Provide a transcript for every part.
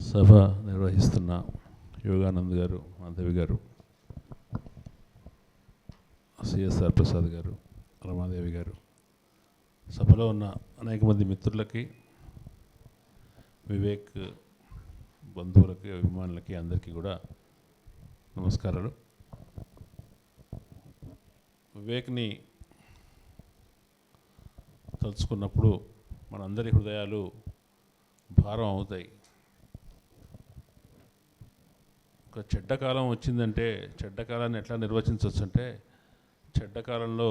సభ నిర్వహిస్తున్న యోగానంద్ గారు, మాధవి గారు, సిఎస్ఆర్ ప్రసాద్ గారు, రమాదేవి గారు, సభలో ఉన్న అనేక మంది మిత్రులకి, వివేక్ బంధువులకి, అభిమానులకి అందరికీ కూడా నమస్కారాలు. వివేక్ని తలుచుకున్నప్పుడు మనందరి హృదయాలు భారం అవుతాయి. ఒక చెడ్డకాలం వచ్చిందంటే చెడ్డకాలాన్ని ఎట్లా నిర్వచించవచ్చు అంటే, చెడ్డకాలంలో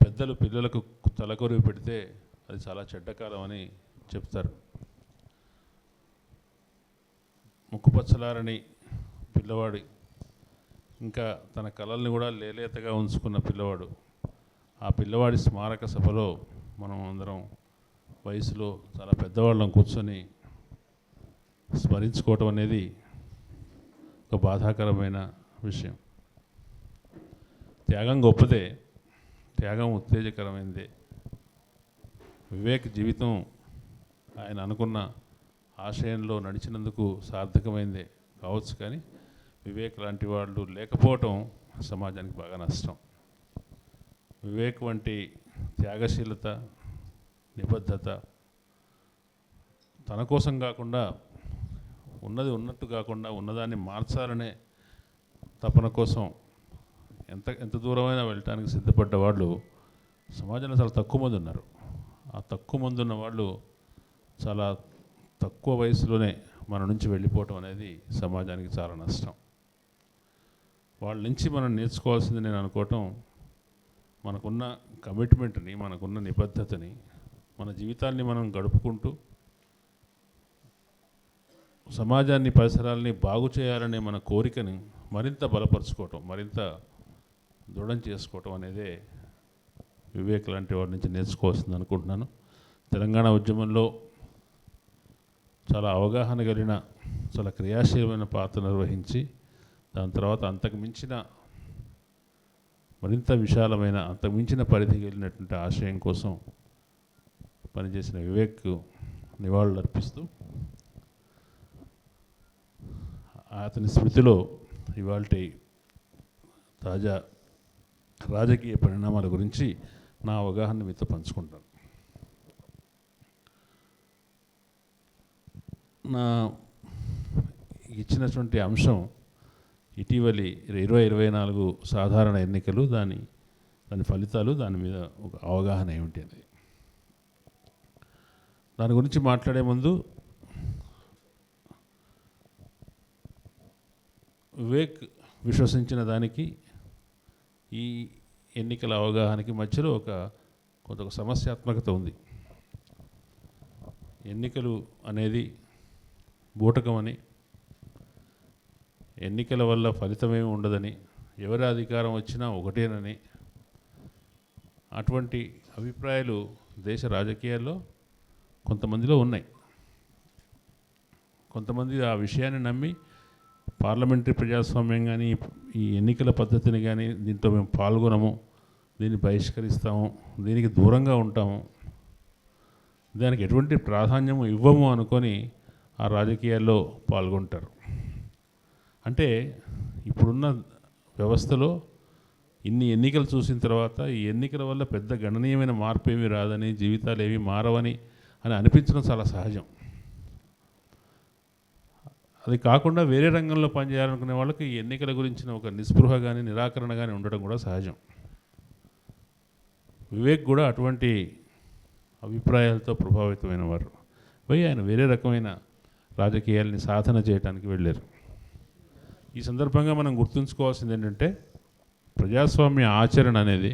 పెద్దలు పిల్లలకు తలకొరివి పెడితే అది చాలా చెడ్డకాలం అని చెప్తారు. ముక్కుపచ్చలారని పిల్లవాడి, ఇంకా తన కళల్ని కూడా లేలేతగా ఉంచుకున్న పిల్లవాడు, ఆ పిల్లవాడి స్మారక సభలో మనం అందరం వయసులో చాలా పెద్దవాళ్ళం కూర్చొని స్మరించుకోవటం అనేది ఒక బాధాకరమైన విషయం. త్యాగం గొప్పదే, త్యాగం ఉత్తేజకరమైనదే. వివేక్ జీవితం ఆయన అనుకున్న ఆశయంలో నడిచినందుకు సార్థకమైందే కావచ్చు, కానీ వివేక్ లాంటి వాళ్ళు లేకపోవటం సమాజానికి బాగా నష్టం. వివేక్ వంటి త్యాగశీలత, నిబద్ధత, తన కోసం కాకుండా, ఉన్నది ఉన్నట్టు కాకుండా ఉన్నదాన్ని మార్చాలనే తపన కోసం ఎంత దూరమైనా వెళ్ళటానికి సిద్ధపడ్డ వాళ్ళు సమాజంలో చాలా తక్కువ మంది ఉన్నారు. ఆ తక్కువ మంది ఉన్న వాళ్ళు చాలా తక్కువ వయసులోనే మన నుంచి వెళ్ళిపోవటం అనేది సమాజానికి చాలా నష్టం. వాళ్ళ నుంచి మనం నేర్చుకోవాల్సింది నేను అనుకోవటం, మనకున్న కమిట్మెంట్ని, మనకున్న నిబద్ధతని, మన జీవితాన్ని మనం గడుపుకుంటూ సమాజాన్ని, పరిసరాలని బాగు చేయాలనే మన కోరికని మరింత బలపరుచుకోవటం, మరింత దృఢం చేసుకోవటం అనేదే వివేక్ లాంటి వాడి నుంచి నేర్చుకోవాల్సింది అనుకుంటున్నాను. తెలంగాణ ఉద్యమంలో చాలా అవగాహన కలిగిన, చాలా క్రియాశీలమైన పాత్ర నిర్వహించి, దాని తర్వాత అంతకు మించిన, మరింత విశాలమైన, అంతకు మించిన పరిధి కలిగినటువంటి ఆశయం కోసం పనిచేసిన వివేక్ నివాళులు అర్పిస్తూ, అతని స్మృతిలో ఇవాల్టి తాజా రాజకీయ పరిణామాల గురించి నా అవగాహన మీతో పంచుకుంటాను. నా ఇచ్చినటువంటి అంశం ఇటీవలి 2024 సాధారణ ఎన్నికలు, దాని ఫలితాలు, దాని మీద ఒక అవగాహన ఏమిటి అనేది. దాని గురించి మాట్లాడే ముందు వివేక్ విశ్వసించిన దానికి ఈ ఎన్నికల అవగాహనకి మధ్యలో కొంత సమస్యాత్మకత ఉంది. ఎన్నికలు అనేది బూటకమని, ఎన్నికల వల్ల ఫలితమేమి ఉండదని, ఎవరి అధికారం వచ్చినా ఒకటేనని, అటువంటి అభిప్రాయాలు దేశ రాజకీయాల్లో కొంతమందిలో ఉన్నాయి. కొంతమంది ఆ విషయాన్ని నమ్మి పార్లమెంటరీ ప్రజాస్వామ్యం కానీ, ఈ ఎన్నికల పద్ధతిని కానీ, దీంట్లో మేము పాల్గొనము, దీన్ని బహిష్కరిస్తాము, దీనికి దూరంగా ఉంటాము, దానికి ఎటువంటి ప్రాధాన్యము ఇవ్వము అనుకొని ఆ రాజకీయాల్లో పాల్గొంటారు. అంటే ఇప్పుడున్న వ్యవస్థలో ఇన్ని ఎన్నికలు చూసిన తర్వాత ఈ ఎన్నికల వల్ల పెద్ద గణనీయమైన మార్పు ఏమీ రాదని, జీవితాలు ఏమీ మారవని అనిపించడం చాలా సహజం. అది కాకుండా వేరే రంగంలో పనిచేయాలనుకునే వాళ్ళకి ఈ ఎన్నికల గురించిన ఒక నిస్పృహ కానీ, నిరాకరణ కానీ ఉండడం కూడా సహజం. వివేక్ కూడా అటువంటి అభిప్రాయాలతో ప్రభావితమైన వారు. ఆయన వేరే రకమైన రాజకీయాల్ని సాధన చేయడానికి వెళ్ళారు. ఈ సందర్భంగా మనం గుర్తుంచుకోవాల్సింది ఏంటంటే, ప్రజాస్వామ్య ఆచరణ అనేది,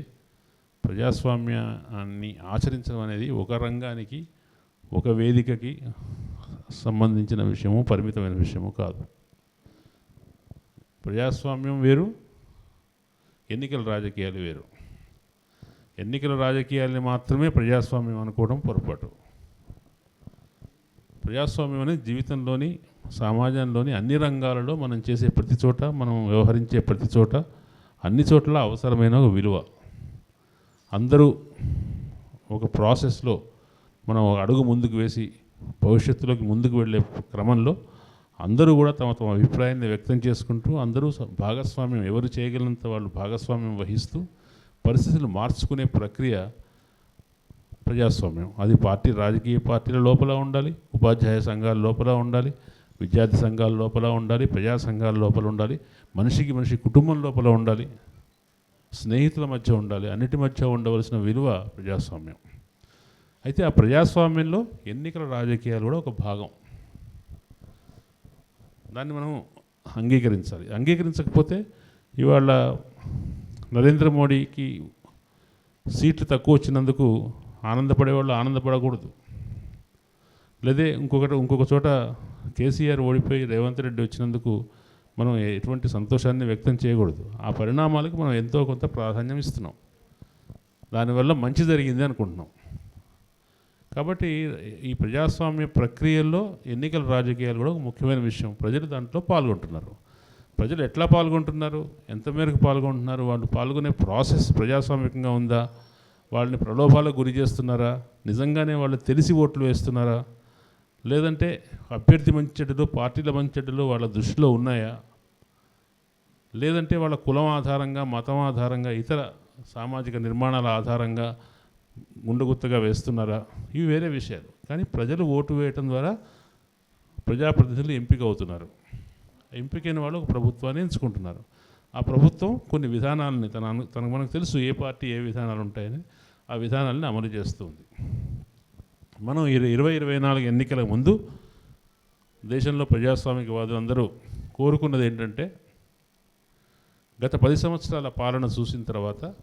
ప్రజాస్వామ్యాన్ని ఆచరించడం అనేది ఒక రంగానికి, ఒక వేదికకి సంబంధించిన విషయము, పరిమితమైన విషయము కాదు. ప్రజాస్వామ్యం వేరు, ఎన్నికల రాజకీయాలు వేరు. ఎన్నికల రాజకీయాలని మాత్రమే ప్రజాస్వామ్యం అనుకోవడం పొరపాటు. ప్రజాస్వామ్యం అనేది జీవితంలోని, సమాజంలోని అన్ని రంగాలలో మనం చేసే ప్రతి చోట, మనం వ్యవహరించే ప్రతి చోట, అన్ని చోట్ల అవసరమైన ఒక విలువ. అందరూ ఒక ప్రాసెస్లో మనం అడుగు ముందుకు వేసి భవిష్యత్తులోకి ముందుకు వెళ్ళే క్రమంలో అందరూ కూడా తమ తమ అభిప్రాయాన్ని వ్యక్తం చేసుకుంటూ అందరూ భాగస్వామ్యం ఎవరు చేయగలిగినంత వాళ్ళు భాగస్వామ్యం వహిస్తూ పరిస్థితులు మార్చుకునే ప్రక్రియ ప్రజాస్వామ్యం. అది రాజకీయ పార్టీల లోపల ఉండాలి, ఉపాధ్యాయ సంఘాల లోపల ఉండాలి, విద్యార్థి సంఘాల లోపల ఉండాలి, ప్రజా సంఘాల లోపల ఉండాలి, మనిషి కుటుంబం లోపల ఉండాలి, స్నేహితుల మధ్య ఉండాలి, అన్నిటి మధ్య ఉండవలసిన విలువ ప్రజాస్వామ్యం. అయితే ఆ ప్రజాస్వామ్యంలో ఎన్నికల రాజకీయాలు కూడా ఒక భాగం. దాన్ని మనం అంగీకరించాలి. అంగీకరించకపోతే ఇవాళ నరేంద్ర మోడీకి సీట్లు తక్కువ వచ్చినందుకు ఆనందపడేవాళ్ళు ఆనందపడకూడదు. లేదా ఇంకొక చోట కేసీఆర్ ఓడిపోయి రేవంత్ రెడ్డి వచ్చినందుకు మనం ఎటువంటి సంతోషాన్ని వ్యక్తం చేయకూడదు. ఆ పరిణామాలకు మనం ఎంతో కొంత ప్రాధాన్యం ఇస్తున్నాం, దానివల్ల మంచి జరిగింది అనుకుంటున్నాం. కాబట్టి ఈ ప్రజాస్వామ్య ప్రక్రియల్లో ఎన్నికల రాజకీయాలు కూడా ఒక ముఖ్యమైన విషయం. ప్రజలు దాంట్లో పాల్గొంటున్నారు. ప్రజలు ఎట్లా పాల్గొంటున్నారు, ఎంత మేరకు పాల్గొంటున్నారు, వాళ్ళు పాల్గొనే ప్రాసెస్ ప్రజాస్వామికంగా ఉందా, వాళ్ళని ప్రలోభాలకు గురి చేస్తున్నారా, నిజంగానే వాళ్ళు తెలిసి ఓట్లు వేస్తున్నారా, లేదంటే అభ్యర్థి మంచి చెడ్డలు పార్టీల మంచి చెడ్డలు వాళ్ళ దృష్టిలో ఉన్నాయా, లేదంటే వాళ్ళ కులం ఆధారంగా మతం ఆధారంగా ఇతర సామాజిక నిర్మాణాల ఆధారంగా గుండెగుత్తగా వేస్తున్నారా, ఇవి వేరే విషయాలు. కానీ ప్రజలు ఓటు వేయటం ద్వారా ప్రజాప్రతినిధులు ఎంపిక అవుతున్నారు. ఎంపికైన వాళ్ళు ఒక ప్రభుత్వాన్ని ఎంచుకుంటున్నారు. ఆ ప్రభుత్వం కొన్ని విధానాలని తనకు మనకు తెలుసు ఏ పార్టీ ఏ విధానాలు ఉంటాయని, ఆ విధానాలని అమలు చేస్తుంది. మనం 2024 ఎన్నికల ముందు దేశంలో ప్రజాస్వామికవాదులు అందరూ కోరుకున్నది ఏంటంటే, గత 10 సంవత్సరాల పాలన చూసిన తర్వాత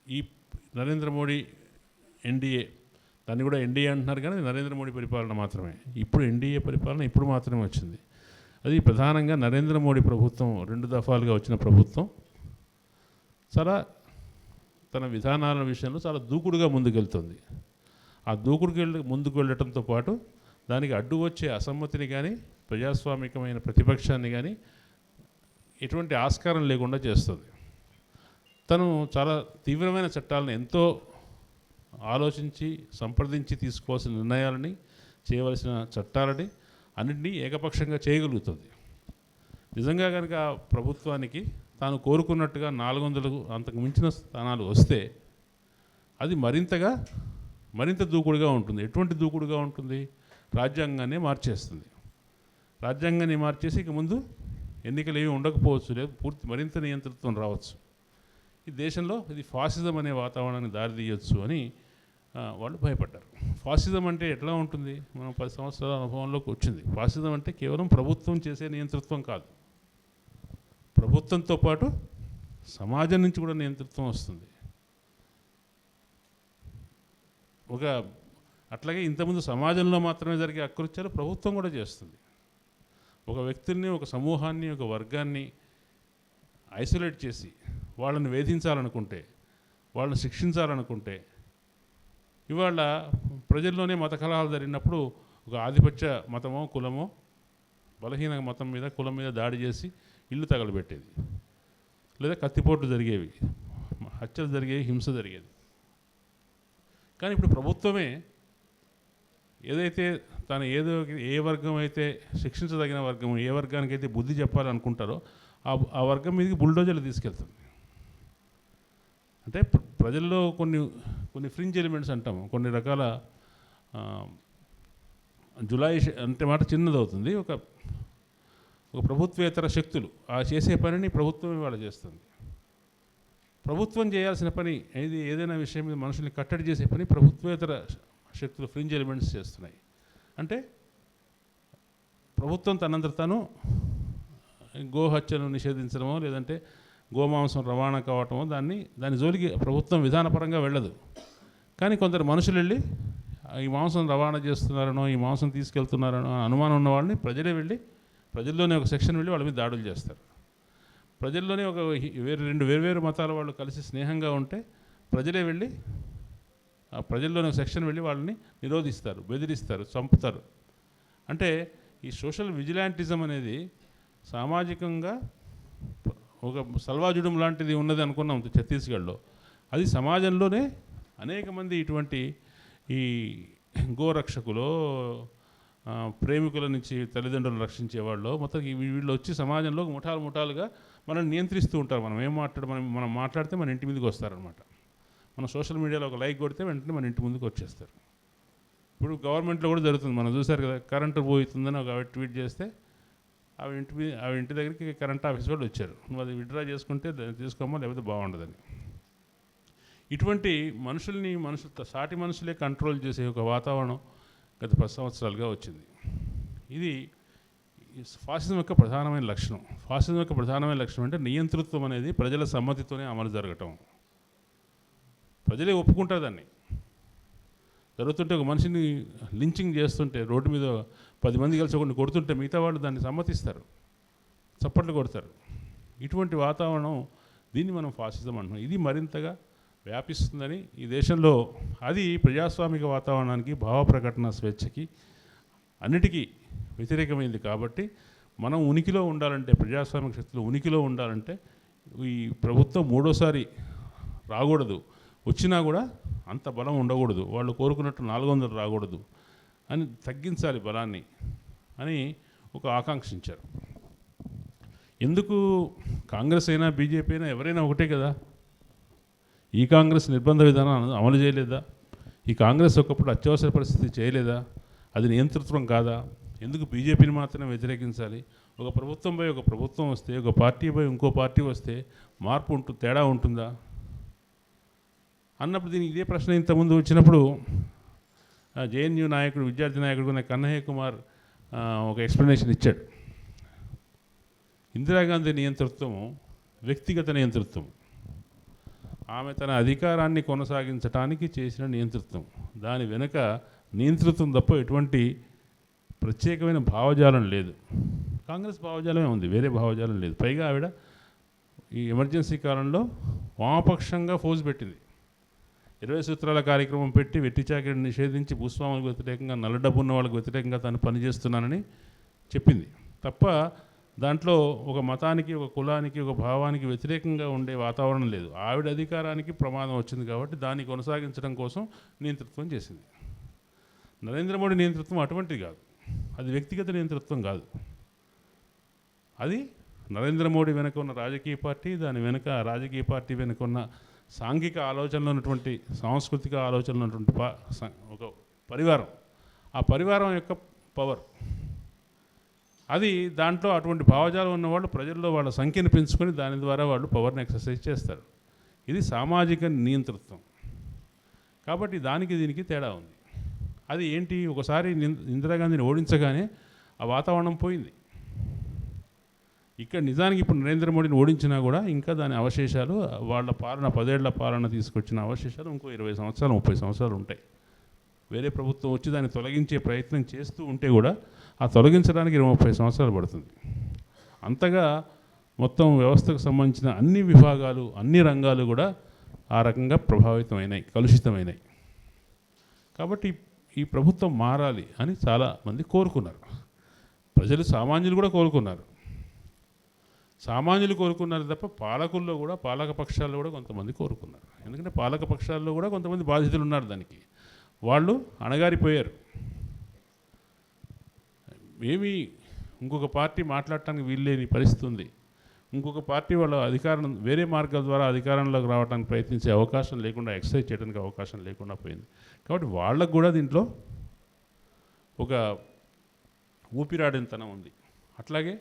ఈ నరేంద్ర మోడీ ఎన్డీఏ, దాన్ని కూడా ఎన్డీఏ అంటున్నారు కానీ నరేంద్ర మోడీ పరిపాలన మాత్రమే. ఇప్పుడు ఎన్డీఏ పరిపాలన ఇప్పుడు మాత్రమే వచ్చింది. అది ప్రధానంగా నరేంద్ర మోడీ ప్రభుత్వం 2 దఫాలుగా వచ్చిన ప్రభుత్వం చాలా తన విధానాల విషయంలో చాలా దూకుడుగా ముందుకెళ్తుంది. ఆ ముందుకు వెళ్ళటంతో పాటు దానికి అడ్డు వచ్చే అసమ్మతిని కానీ ప్రజాస్వామికమైన ప్రతిపక్షాన్ని కానీ ఎటువంటి ఆస్కారం లేకుండా చేస్తుంది. తను చాలా తీవ్రమైన చట్టాలను ఎంతో ఆలోచించి సంప్రదించి తీసుకోవాల్సిన నిర్ణయాలని చేయవలసిన చట్టాలని అన్నింటినీ ఏకపక్షంగా చేయగలుగుతుంది. నిజంగా కనుక ప్రభుత్వానికి తాను కోరుకున్నట్టుగా 400 అంతకు మించిన స్థానాలు వస్తే అది మరింత దూకుడుగా ఉంటుంది. ఎటువంటి దూకుడుగా ఉంటుంది, రాజ్యాంగాన్ని మార్చేస్తుంది. రాజ్యాంగాన్ని మార్చేసి ఇక ముందు ఎన్నికలు ఏవి ఉండకపోవచ్చు, లేదు పూర్తి మరింత నియంతృత్వం రావచ్చు. ఈ దేశంలో ఇది ఫాసిజం అనే వాతావరణాన్ని దారితీయొచ్చు అని వాళ్ళు భయపడ్డారు. ఫాసిజం అంటే ఎట్లా ఉంటుంది, మనం 10 సంవత్సరాల అనుభవంలోకి వచ్చింది. ఫాసిజం అంటే కేవలం ప్రభుత్వం చేసే నియంతృత్వం కాదు, ప్రభుత్వంతో పాటు సమాజం నుంచి కూడా నియంతృత్వం వస్తుంది. అట్లాగే ఇంతకుముందు సమాజంలో మాత్రమే జరిగే అకృత్యాలు ప్రభుత్వం కూడా చేస్తుంది. ఒక వ్యక్తుల్ని, ఒక సమూహాన్ని, ఒక వర్గాన్ని ఐసోలేట్ చేసి వాళ్ళని వేధించాలనుకుంటే, వాళ్ళని శిక్షించాలనుకుంటే, ఇవాళ ప్రజల్లోనే మత కలహాలు జరిగినప్పుడు ఒక ఆధిపత్య మతమో కులమో బలహీన మతం మీద కులం మీద దాడి చేసి ఇల్లు తగలబెట్టేది, లేదా కత్తిపోట్లు జరిగేవి, హత్యలు జరిగేవి, హింస జరిగేది. కానీ ఇప్పుడు ప్రభుత్వమే ఏదైతే తను ఏ వర్గం అయితే శిక్షించదగిన వర్గం, ఏ వర్గానికైతే బుద్ధి చెప్పాలనుకుంటారో ఆ వర్గం మీదకి బుల్డోజర్లు తీసుకెళ్తుంది. అంటే ప్రజల్లో కొన్ని ఫ్రింజ్ ఎలిమెంట్స్ అంటాము, కొన్ని రకాల జులాయి అంటే మాట చిన్నదవుతుంది. ఒక ప్రభుత్వేతర శక్తులు ఆ చేసే పనిని ప్రభుత్వం ఇవాళ చేస్తుంది. ప్రభుత్వం చేయాల్సిన పని ఏదైనా విషయం మీద మనుషుల్ని కట్టడి చేసే పని ప్రభుత్వేతర శక్తులు, ఫ్రింజ్ ఎలిమెంట్స్ చేస్తున్నాయి. అంటే ప్రభుత్వం తనంతట తాను గోహత్యను నిషేధించడమో, లేదంటే గోమాంసం రవాణా కావటమో దాని జోలికి ప్రభుత్వం విధానపరంగా వెళ్ళదు. కానీ కొందరు మనుషులు వెళ్ళి ఈ మాంసం రవాణా చేస్తున్నారనో, ఈ మాంసం తీసుకెళ్తున్నారనో అనుమానం ఉన్న వాళ్ళని ప్రజల్లోనే ఒక సెక్షన్ వెళ్ళి వాళ్ళ మీద దాడులు చేస్తారు. ప్రజల్లోనే రెండు వేర్వేరు మతాల వాళ్ళు కలిసి స్నేహంగా ఉంటే ప్రజలే వెళ్ళి ఆ ప్రజల్లోనే ఒక సెక్షన్ వెళ్ళి వాళ్ళని నిరోధిస్తారు, బెదిరిస్తారు, చంపుతారు. అంటే ఈ సోషల్ విజిలాంటిజం అనేది సామాజికంగా ఒక సల్వాజుడం లాంటిది ఉన్నది అనుకున్నాం ఛత్తీస్గఢ్లో. అది సమాజంలోనే అనేక మంది ఇటువంటి ఈ గోరక్షకులో ప్రేమికుల నుంచి తల్లిదండ్రులను రక్షించేవాళ్ళు మొత్తం వీళ్ళు వచ్చి సమాజంలో ముఠాలుగా మనం నియంత్రిస్తూ ఉంటారు. మనం మాట్లాడితే మన ఇంటి మీదకి వస్తారనమాట. మనం సోషల్ మీడియాలో ఒక లైక్ కొడితే వెంటనే మన ఇంటి ముందుకు వచ్చేస్తారు. ఇప్పుడు గవర్నమెంట్లో కూడా జరుగుతుంది, మనం చూసారు కదా, కరెంటు పోతుందని ఒక ట్వీట్ చేస్తే ఆవిడ ఇంటి దగ్గరికి కరెంట్ ఆఫీస్ వాళ్ళు వచ్చారు, నువ్వు అది విత్డ్రా చేసుకుంటే తీసుకోమా లేకపోతే బాగుండదని. ఇటువంటి సాటి మనుషులే కంట్రోల్ చేసే ఒక వాతావరణం గత 10 సంవత్సరాలుగా వచ్చింది. ఇది ఫాసిజం యొక్క ప్రధానమైన లక్షణం. ఫాసిజం యొక్క ప్రధానమైన లక్షణం అంటే నియంతృత్వం అనేది ప్రజల సమ్మతితోనే అమలు జరగటం. ప్రజలే ఒప్పుకుంటారు దాన్ని. జరుగుతుంటే ఒక మనిషిని లించింగ్ చేస్తుంటే రోడ్డు మీద 10 మంది కలిసి ఒకరిని కొడుతుంటే మిగతా వాళ్ళు దాన్ని సమ్మతిస్తారు, చప్పట్లు కొడతారు. ఇటువంటి వాతావరణం, దీన్ని మనం ఫాసిజం అంటున్నాం. ఇది మరింతగా వ్యాపిస్తుందని ఈ దేశంలో, అది ప్రజాస్వామిక వాతావరణానికి, భావ ప్రకటన స్వేచ్ఛకి, అన్నిటికీ వ్యతిరేకమైంది. కాబట్టి మనం ఉనికిలో ఉండాలంటే, ప్రజాస్వామిక శక్తులు ఉనికిలో ఉండాలంటే ఈ ప్రభుత్వం మూడోసారి రాకూడదు, వచ్చినా కూడా అంత బలం ఉండకూడదు, వాళ్ళు కోరుకున్నట్టు 400 రాకూడదు అని తగ్గించాలి బలాన్ని అని ఒక ఆకాంక్షించారు. ఎందుకు కాంగ్రెస్ అయినా బీజేపీ అయినా ఎవరైనా ఒకటే కదా. ఈ కాంగ్రెస్ నిర్బంధ విధానాన్ని అమలు చేయలేదా? ఈ కాంగ్రెస్ ఒకప్పుడు అత్యవసర పరిస్థితి చేయలేదా? అది నియంతృత్వం కాదా? ఎందుకు బీజేపీని మాత్రమే వ్యతిరేకించాలి? ఒక ప్రభుత్వం వస్తే, ఒక పార్టీపై ఇంకో పార్టీ వస్తే తేడా ఉంటుందా అన్నప్పుడు దీనికి ఇదే ప్రశ్న ఇంతకుముందు వచ్చినప్పుడు జేఎన్యూ నాయకుడు, విద్యార్థి నాయకుడు కన్నయ్య కుమార్ ఒక ఎక్స్ప్లెనేషన్ ఇచ్చాడు. ఇందిరాగాంధీ నియంతృత్వము వ్యక్తిగత నియంతృత్వం, ఆమె తన అధికారాన్ని కొనసాగించడానికి చేసిన నియంతృత్వం. దాని వెనుక నియంతృత్వం తప్ప ఎటువంటి ప్రత్యేకమైన భావజాలం లేదు. కాంగ్రెస్ భావజాలమే ఉంది, వేరే భావజాలం లేదు. పైగా ఆవిడ ఈ ఎమర్జెన్సీ కాలంలో వామపక్షంగా ఫోజు పెట్టింది. 20 సూత్రాల కార్యక్రమం పెట్టి వెట్టి చాకిరిని నిషేధించి భూస్వాములకు వ్యతిరేకంగా, నల్ల డబ్బు ఉన్న వాళ్ళకు వ్యతిరేకంగా తాను పనిచేస్తున్నానని చెప్పింది తప్ప దాంట్లో ఒక మతానికి, ఒక కులానికి, ఒక భావానికి వ్యతిరేకంగా ఉండే వాతావరణం లేదు. ఆవిడ అధికారానికి ప్రమాదం వచ్చింది కాబట్టి దాన్ని కొనసాగించడం కోసం నియంతృత్వం చేసింది. నరేంద్ర మోడీ నియంతృత్వం అటువంటిది కాదు, అది వ్యక్తిగత నియంతృత్వం కాదు. అది నరేంద్ర మోడీ వెనుక ఉన్న రాజకీయ పార్టీ, దాని వెనుక రాజకీయ పార్టీ వెనుక ఉన్న సాంఘిక ఆలోచనలు ఉన్నటువంటి, సాంస్కృతిక ఆలోచనలు ఉన్నటువంటి ఒక పరివారం, ఆ పరివారం యొక్క పవర్ అది. దాంట్లో అటువంటి భావజాలం ఉన్నవాళ్ళు ప్రజల్లో వాళ్ళ సంఖ్యను పెంచుకొని దాని ద్వారా వాళ్ళు పవర్ని ఎక్సర్సైజ్ చేస్తారు. ఇది సామాజిక నియంతృత్వం. కాబట్టి దీనికి తేడా ఉంది. అది ఏంటి? ఒకసారి ఇందిరాగాంధీని ఓడించగానే ఆ వాతావరణం పోయింది. ఇక్కడ నిజానికి ఇప్పుడు నరేంద్ర మోడీని ఓడించినా కూడా ఇంకా దాని అవశేషాలు, వాళ్ళ పాలన 10 ఏళ్ల పాలన తీసుకొచ్చిన అవశేషాలు ఇంకో 20 సంవత్సరాలు 30 సంవత్సరాలు ఉంటాయి. వేరే ప్రభుత్వం వచ్చి దాన్ని తొలగించే ప్రయత్నం చేస్తూ ఉంటే కూడా ఆ తొలగించడానికి 20-30 సంవత్సరాలు పడుతుంది. అంతగా మొత్తం వ్యవస్థకు సంబంధించిన అన్ని విభాగాలు, అన్ని రంగాలు కూడా ఆ రకంగా ప్రభావితమైనాయి, కలుషితమైనాయి. కాబట్టి ఈ ప్రభుత్వం మారాలి అని చాలామంది కోరుకున్నారు. ప్రజలు, సామాన్యులు కూడా కోరుకున్నారు. సామాన్యులు కోరుకున్నారు తప్ప పాలకుల్లో కూడా, పాలక పక్షాల్లో కూడా కొంతమంది కోరుకున్నారు. ఎందుకంటే పాలక పక్షాల్లో కూడా కొంతమంది బాధితులు ఉన్నారు. దానికి వాళ్ళు అణగారిపోయారు. ఏమీ ఇంకొక పార్టీ మాట్లాడటానికి వీల్లేని పరిస్థితి ఉంది. ఇంకొక పార్టీ వాళ్ళ అధికారం వేరే మార్గాల ద్వారా అధికారంలోకి రావడానికి ప్రయత్నించే అవకాశం లేకుండా, ఎక్సర్సైజ్ చేయడానికి అవకాశం లేకుండా పోయింది. కాబట్టి వాళ్ళకు కూడా దీంట్లో ఒక ఊపిరాడినతనం ఉంది. అట్లాగే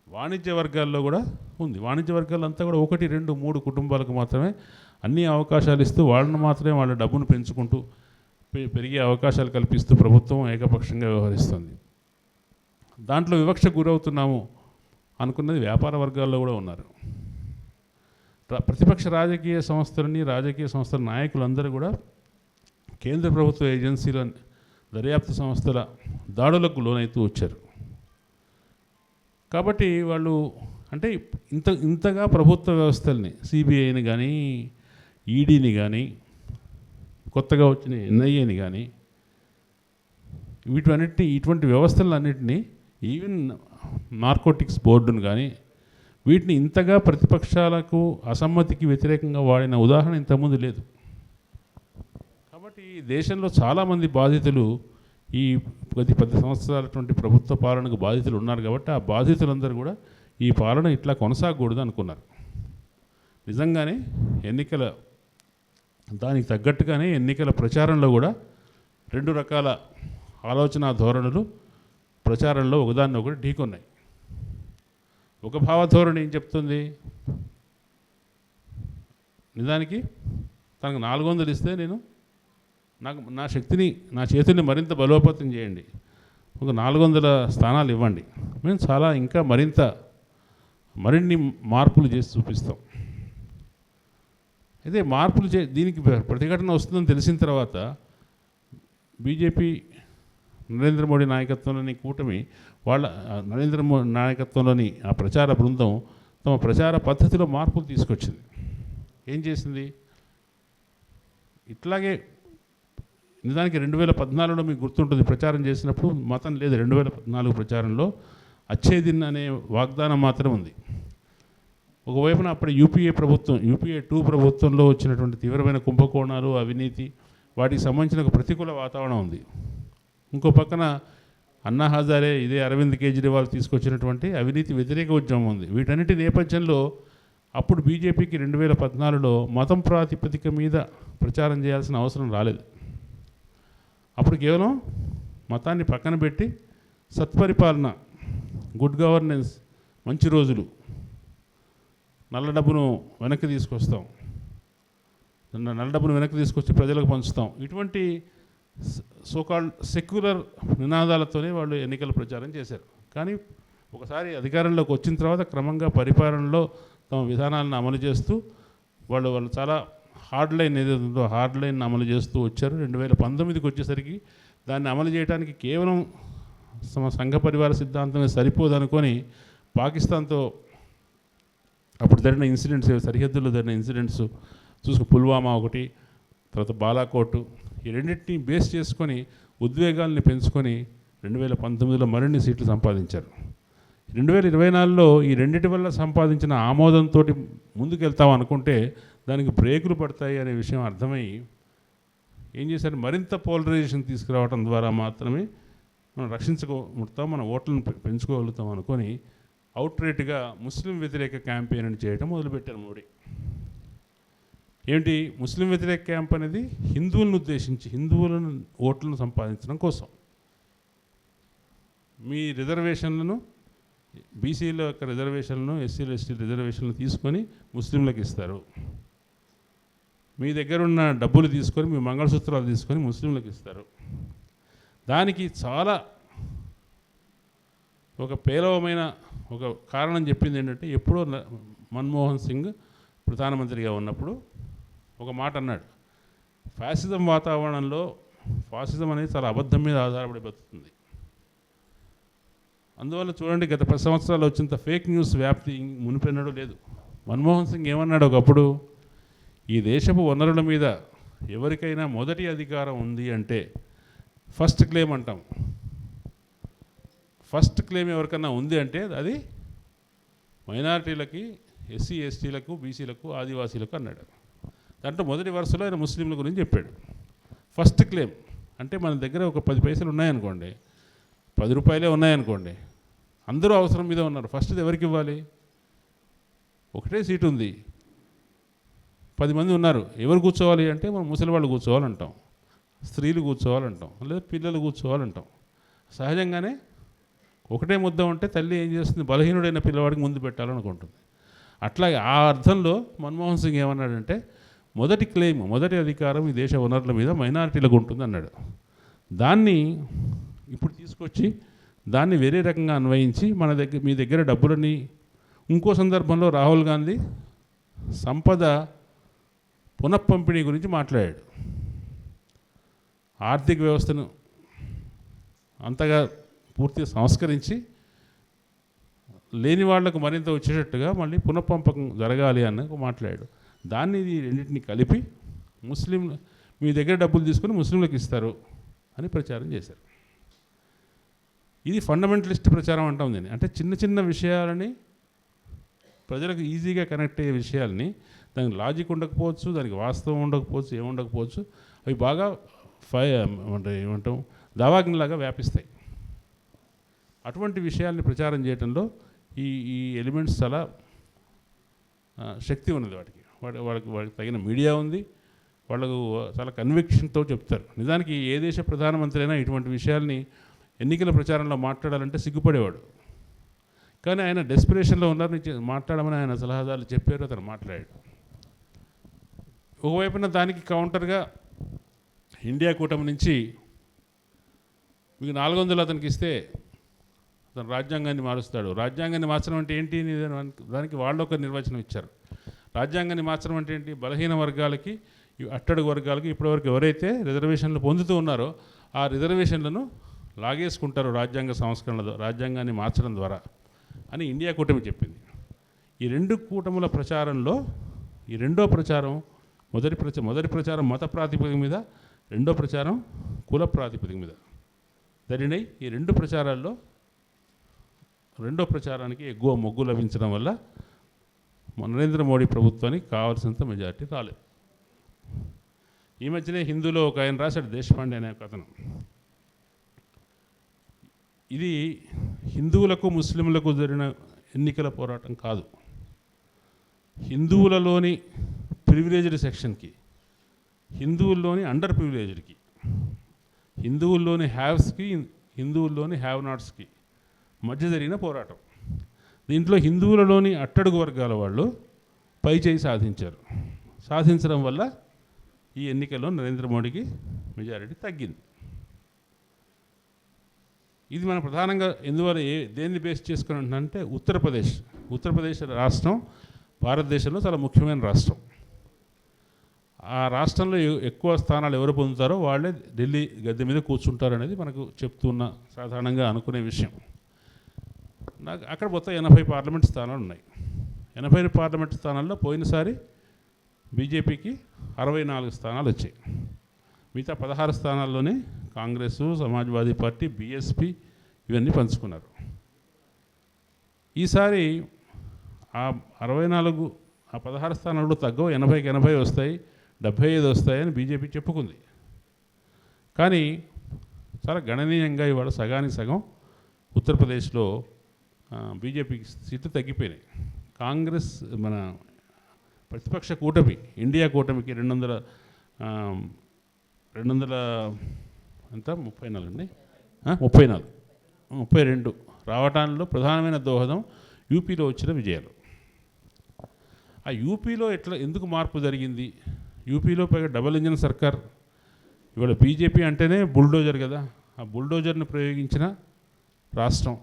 వాణిజ్య వర్గాల్లో కూడా ఉంది. వాణిజ్య వర్గాలంతా కూడా 1, 2, 3 కుటుంబాలకు మాత్రమే అన్ని అవకాశాలు ఇస్తూ, వాళ్ళని మాత్రమే వాళ్ళ డబ్బును పెంచుకుంటూ పెరిగే అవకాశాలు కల్పిస్తూ ప్రభుత్వం ఏకపక్షంగా వ్యవహరిస్తుంది. దాంట్లో వివక్ష గురవుతున్నాము అనుకున్నది వ్యాపార వర్గాల్లో కూడా ఉన్నారు. ప్రతిపక్ష రాజకీయ సంస్థల నాయకులందరూ కూడా కేంద్ర ప్రభుత్వ ఏజెన్సీల, దర్యాప్తు సంస్థల దాడులకు లోనైతూ వచ్చారు. కాబట్టి వాళ్ళు అంటే ఇంతగా ప్రభుత్వ వ్యవస్థల్ని, సిబిఐని కానీ, ఈడీని కానీ, కొత్తగా వచ్చిన ఎన్ఐఏని కానీ, ఇటువంటి వ్యవస్థలన్నింటినీ, ఈవెన్ నార్కోటిక్స్ బోర్డును కానీ, వీటిని ఇంతగా ప్రతిపక్షాలకు అసమ్మతికి వ్యతిరేకంగా వాడిన ఉదాహరణ ఇంతకుముందు లేదు. కాబట్టి కాబట్టి ఈ దేశంలో చాలామంది బాధితులు ఈ 10 సంవత్సరాలటువంటి ప్రభుత్వ పాలనకు బాధితులు ఉన్నారు కాబట్టి ఆ బాధితులందరూ కూడా ఈ పాలన ఇట్లా కొనసాగకూడదు అనుకున్నారు. నిజంగానే ఎన్నికల దానికి తగ్గట్టుగానే ఎన్నికల ప్రచారంలో కూడా 2 రకాల ఆలోచన ధోరణులు ప్రచారంలో ఒకదాన్ని ఒకటి ఢీకొన్నాయి. ఒక భావధోరణి ఏం చెప్తుంది, నిజానికి తనకు 400 ఇస్తే నా శక్తిని నా చేతుల్ని మరింత బలోపేతం చేయండి, ఒక 400 స్థానాలు ఇవ్వండి, మేము చాలా ఇంకా మరిన్ని మార్పులు చేసి చూపిస్తాం. అయితే మార్పులు దీనికి ప్రతిఘటన వస్తుందని తెలిసిన తర్వాత బీజేపీ నరేంద్ర మోడీ నాయకత్వంలోని కూటమి నరేంద్ర మోడీ నాయకత్వంలోని ఆ ప్రచార బృందం తమ ప్రచార పద్ధతిలో మార్పులు తీసుకొచ్చింది. ఏం చేసింది, ఇట్లాగే నిజానికి 2014లో మీకు గుర్తుంటుంది ప్రచారం చేసినప్పుడు మతం లేదు. 2014 ప్రచారంలో అచ్చే దిన్ అనే వాగ్దానం మాత్రం ఉంది. ఒకవైపున అప్పుడు యూపీఏ 2 ప్రభుత్వంలో వచ్చినటువంటి తీవ్రమైన కుంభకోణాలు, అవినీతి, వాటికి సంబంధించిన ఒక ప్రతికూల వాతావరణం ఉంది. ఇంకో పక్కన అన్నా హజారే ఇదే అరవింద్ కేజ్రీవాల్ తీసుకొచ్చినటువంటి అవినీతి వ్యతిరేక ఉద్యమం ఉంది. వీటన్నిటి నేపథ్యంలో అప్పుడు బీజేపీకి 2014లో మతం ప్రాతిపదిక మీద ప్రచారం చేయాల్సిన అవసరం రాలేదు. అప్పుడు కేవలం మతాన్ని పక్కన పెట్టి సత్పరిపాలన, గుడ్ గవర్నెన్స్, మంచి రోజులు, నల్ల డబ్బును వెనక్కి తీసుకొచ్చి ప్రజలకు పంచుతాం, ఇటువంటి సోకాల్డ్ సెక్యులర్ నినాదాలతోనే వాళ్ళు ఎన్నికల ప్రచారం చేశారు. కానీ ఒకసారి అధికారంలోకి వచ్చిన తర్వాత క్రమంగా పరిపాలనలో తమ విధానాలను అమలు చేస్తూ వాళ్ళు చాలా హార్డ్ లైన్ ఏదైతుందో హార్డ్ లైన్ అమలు చేస్తూ వచ్చారు. 2019కి వచ్చేసరికి దాన్ని అమలు చేయడానికి కేవలం సంఘ పరివార సిద్ధాంతమే సరిపోదనుకొని పాకిస్తాన్తో అప్పుడు జరిగిన ఇన్సిడెంట్స్, సరిహద్దుల్లో జరిగిన ఇన్సిడెంట్స్ పుల్వామా ఒకటి, తర్వాత బాలాకోట్, ఈ రెండింటిని బేస్ చేసుకొని ఉద్వేగాల్ని పెంచుకొని 2019లో మరిన్ని సీట్లు సంపాదించారు. 2024లో ఈ రెండింటి వల్ల సంపాదించిన ఆమోదంతో ముందుకెళ్తాం అనుకుంటే దానికి బ్రేకులు పడతాయి అనే విషయం అర్థమై ఏం చేశారు, మరింత పోలరైజేషన్ తీసుకురావడం ద్వారా మాత్రమే మనం రక్షించుకోగలుగుతాం, మన ఓట్లను పెంచుకోగలుగుతాం అనుకొని అవుట్రేట్గా ముస్లిం వ్యతిరేక క్యాంపెయిన్ అని చేయడం మొదలుపెట్టారు మోడీ. ఏంటి ముస్లిం వ్యతిరేక క్యాంప్ అనేది, హిందువులను ఉద్దేశించి హిందువులను ఓట్లను సంపాదించడం కోసం. మీ రిజర్వేషన్లను, బీసీల యొక్క రిజర్వేషన్లను, ఎస్సీలు ఎస్టీ రిజర్వేషన్లు తీసుకొని ముస్లింలకు ఇస్తారు. మీ దగ్గర ఉన్న డబ్బులు తీసుకొని, మీ మంగళసూత్రాలు తీసుకొని ముస్లింలకు ఇస్తారు. దానికి చాలా ఒక పేలవమైన ఒక కారణం చెప్పింది ఏంటంటే, ఎప్పుడో మన్మోహన్ సింగ్ ప్రధానమంత్రిగా ఉన్నప్పుడు ఒక మాట అన్నాడు, ఫ్యాసిజం వాతావరణంలో ఫాసిజం అనేది చాలా అబద్ధం మీద ఆధారపడి బతుకుతుంది. అందువల్ల చూడండి, గత 10 సంవత్సరాలు వచ్చినంత ఫేక్ న్యూస్ వ్యాప్తి మునిపెన్నడూ లేదు. మన్మోహన్ సింగ్ ఏమన్నాడు ఒకప్పుడు, ఈ దేశపు వనరుల మీద ఎవరికైనా మొదటి అధికారం ఉంది అంటే ఫస్ట్ క్లెయిమ్ అంటాం. ఫస్ట్ క్లెయిమ్ ఎవరికన్నా ఉంది అంటే అది మైనారిటీలకి, ఎస్సీ ఎస్టీలకు, బీసీలకు, ఆదివాసీలకు అన్నాడు. దాంట్లో మొదటి వరుసలో ఆయన ముస్లింల గురించి చెప్పాడు. ఫస్ట్ క్లెయిమ్ అంటే మన దగ్గర ఒక 10 పైసలు ఉన్నాయనుకోండి, 10 రూపాయలే ఉన్నాయనుకోండి, అందరూ అవసరం మీద ఉన్నారు. ఫస్ట్ది ఎవరికి ఇవ్వాలి? ఒకటే సీటు ఉంది, 10 మంది ఉన్నారు, ఎవరు కూర్చోవాలి అంటే మనం ముసలి వాళ్ళు కూర్చోవాలంటాం, స్త్రీలు కూర్చోవాలంటాం, లేదా పిల్లలు కూర్చోవాలంటాం. సహజంగానే ఒకటే ముద్ద ఉంటే తల్లి ఏం చేస్తుంది, బలహీనుడైన పిల్లవాడికి ముందు పెట్టాలనుకుంటుంది. అట్లాగే ఆ అర్థంలో మన్మోహన్ సింగ్ ఏమన్నాడంటే, మొదటి క్లెయిమ్, మొదటి అధికారం ఈ దేశ వనరుల మీద మైనారిటీలకు ఉంటుంది అన్నాడు. దాన్ని ఇప్పుడు తీసుకొచ్చి దాన్ని వేరే రకంగా అన్వయించి మీ దగ్గర డబ్బులని, ఇంకో సందర్భంలో రాహుల్ గాంధీ సంపద పునఃపంపిణీ గురించి మాట్లాడాడు. ఆర్థిక వ్యవస్థను అంతగా పూర్తిగా సంస్కరించి లేని వాళ్లకు మరింత వచ్చేటట్టుగా మళ్ళీ పునఃపంపకం జరగాలి అని మాట్లాడాడు. దాన్ని రెండింటిని కలిపి మీ దగ్గర డబ్బులు తీసుకొని ముస్లింలకు ఇస్తారు అని ప్రచారం చేశారు. ఇది ఫండమెంటలిస్ట్ ప్రచారం అంటాం దీన్ని. అంటే చిన్న చిన్న విషయాలని, ప్రజలకు ఈజీగా కనెక్ట్ అయ్యే విషయాల్ని, దానికి లాజిక్ ఉండకపోవచ్చు, దానికి వాస్తవం ఉండకపోవచ్చు, ఏముండకపోవచ్చు, అవి బాగా అంటే ఏమంటాం దావాగ్నిలాగా వ్యాపిస్తాయి. అటువంటి విషయాల్ని ప్రచారం చేయడంలో ఈ ఎలిమెంట్స్ చాలా శక్తి ఉన్నది. వాళ్ళకి తగిన మీడియా ఉంది, వాళ్ళకు చాలా కన్విక్షన్తో చెప్తారు. నిజానికి ఏ దేశ ప్రధానమంత్రి అయినా ఇటువంటి విషయాల్ని ఎన్నికల ప్రచారంలో మాట్లాడాలంటే సిగ్గుపడేవాడు. కానీ ఆయన డెస్పిరేషన్లో ఉన్నారు, మాట్లాడమని ఆయన సలహాదారులు చెప్పారు, అతను మాట్లాడాడు. ఒకవైపున దానికి కౌంటర్గా ఇండియా కూటమి నుంచి మీకు 400 అతనికి ఇస్తే అతను రాజ్యాంగాన్ని మారుస్తాడు. రాజ్యాంగాన్ని మార్చడం అంటే ఏంటి? దానికి వాళ్ళు ఒక నిర్వచనం ఇచ్చారు. రాజ్యాంగాన్ని మార్చడం అంటే ఏంటి? బలహీన వర్గాలకి, అట్టడుగు వర్గాలకి ఇప్పటివరకు ఎవరైతే రిజర్వేషన్లు పొందుతూ ఉన్నారో ఆ రిజర్వేషన్లను లాగేసుకుంటారు రాజ్యాంగాన్ని మార్చడం ద్వారా అని ఇండియా కూటమి చెప్పింది. ఈ రెండు కూటముల ప్రచారంలో ఈ రెండో ప్రచారం మొదటి ప్రచారం మత ప్రాతిపదిక మీద, రెండో ప్రచారం కుల ప్రాతిపదిక మీద జరిగినాయి. ఈ రెండు ప్రచారాల్లో రెండో ప్రచారానికి ఎక్కువ మొగ్గు లభించడం వల్ల నరేంద్ర మోడీ ప్రభుత్వానికి కావాల్సినంత మెజారిటీ రాలేదు. ఈ మధ్యనే హిందూలో ఒక ఆయన రాశాడు, దేశపాండే అనే ఒక అతను, ఇది హిందువులకు ముస్లింలకు జరిగిన ఎన్నికల పోరాటం కాదు, హిందువులలోని ప్రివిలేజ్డ్ సెక్షన్కి, హిందువుల్లోని అండర్ ప్రివిలేజ్డ్కి, హిందువుల్లోని హ్యావ్స్కి, హిందువుల్లోని హ్యావ్ నాట్స్కి మధ్య జరిగిన పోరాటం. దీంట్లో హిందువులలోని అట్టడుగు వర్గాల వాళ్ళు పై చేయి సాధించడం వల్ల ఈ ఎన్నికల్లో నరేంద్ర మోడీకి మెజారిటీ తగ్గింది. ఇది మనం ప్రధానంగా ఎందువల్ల దేన్ని బేస్ చేసుకుని ఉంటుందంటే ఉత్తరప్రదేశ్ రాష్ట్రం భారతదేశంలో చాలా ముఖ్యమైన రాష్ట్రం. ఆ రాష్ట్రంలో ఎక్కువ స్థానాలు ఎవరు పొందుతారో వాళ్ళే ఢిల్లీ గద్దె మీద కూర్చుంటారు అనేది మనకు చెప్తున్న సాధారణంగా అనుకునే విషయం. నాకు అక్కడ మొత్తం 80 పార్లమెంట్ స్థానాలు ఉన్నాయి. 80 పార్లమెంట్ స్థానాల్లో పోయినసారి బీజేపీకి 64 స్థానాలు వచ్చాయి. మిగతా 16 స్థానాల్లోనే కాంగ్రెస్, సమాజ్వాదీ పార్టీ, బీఎస్పీ ఇవన్నీ పంచుకున్నారు. ఈసారి ఆ 16 స్థానాలు తగ్గవు, 80కి 80 వస్తాయి, 75 వస్తాయని బీజేపీ చెప్పుకుంది. కానీ చాలా గణనీయంగా ఇవాళ సగానికి సగం ఉత్తరప్రదేశ్లో బీజేపీకి సీట్లు తగ్గిపోయినాయి. కాంగ్రెస్ మన ప్రతిపక్ష కూటమి ఇండియా కూటమికి 200 ఎంత 34 అండి 32 రావటానికి ప్రధానమైన దోహదం యూపీలో వచ్చిన విజయాలు. ఆ యూపీలో ఎందుకు మార్పు జరిగింది? యూపీలో పైగా డబుల్ ఇంజిన్ సర్కార్. ఇవాళ బీజేపీ అంటేనే బుల్డోజర్ కదా, ఆ బుల్డోజర్ని ప్రయోగించిన రాష్ట్రం.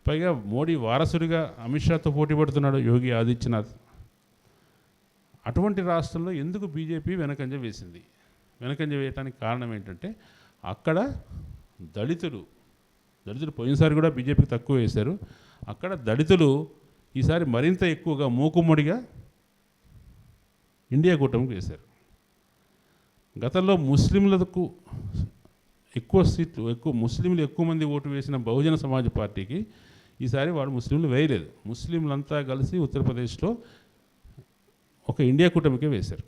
పైగా మోడీ వారసుడిగా అమిత్ షాతో పోటీ పడుతున్నాడు యోగి ఆదిత్యనాథ్. అటువంటి రాష్ట్రంలో ఎందుకు బీజేపీ వెనకంజ వేసింది? వెనకంజ వేయడానికి కారణం ఏంటంటే అక్కడ దళితులు పోయినసారి కూడా బీజేపీకి తక్కువ వేశారు. అక్కడ దళితులు ఈసారి మరింత ఎక్కువగా మూకుమ్మడిగా ఇండియా కూటమికి వేశారు. గతంలో ముస్లింలకు ముస్లింలు ఎక్కువ మంది ఓటు వేసిన బహుజన సమాజ్ పార్టీకి ఈసారి వాడు ముస్లింలు వేయలేదు. ముస్లింలంతా కలిసి ఉత్తరప్రదేశ్లో ఒక ఇండియా కూటమికే వేశారు.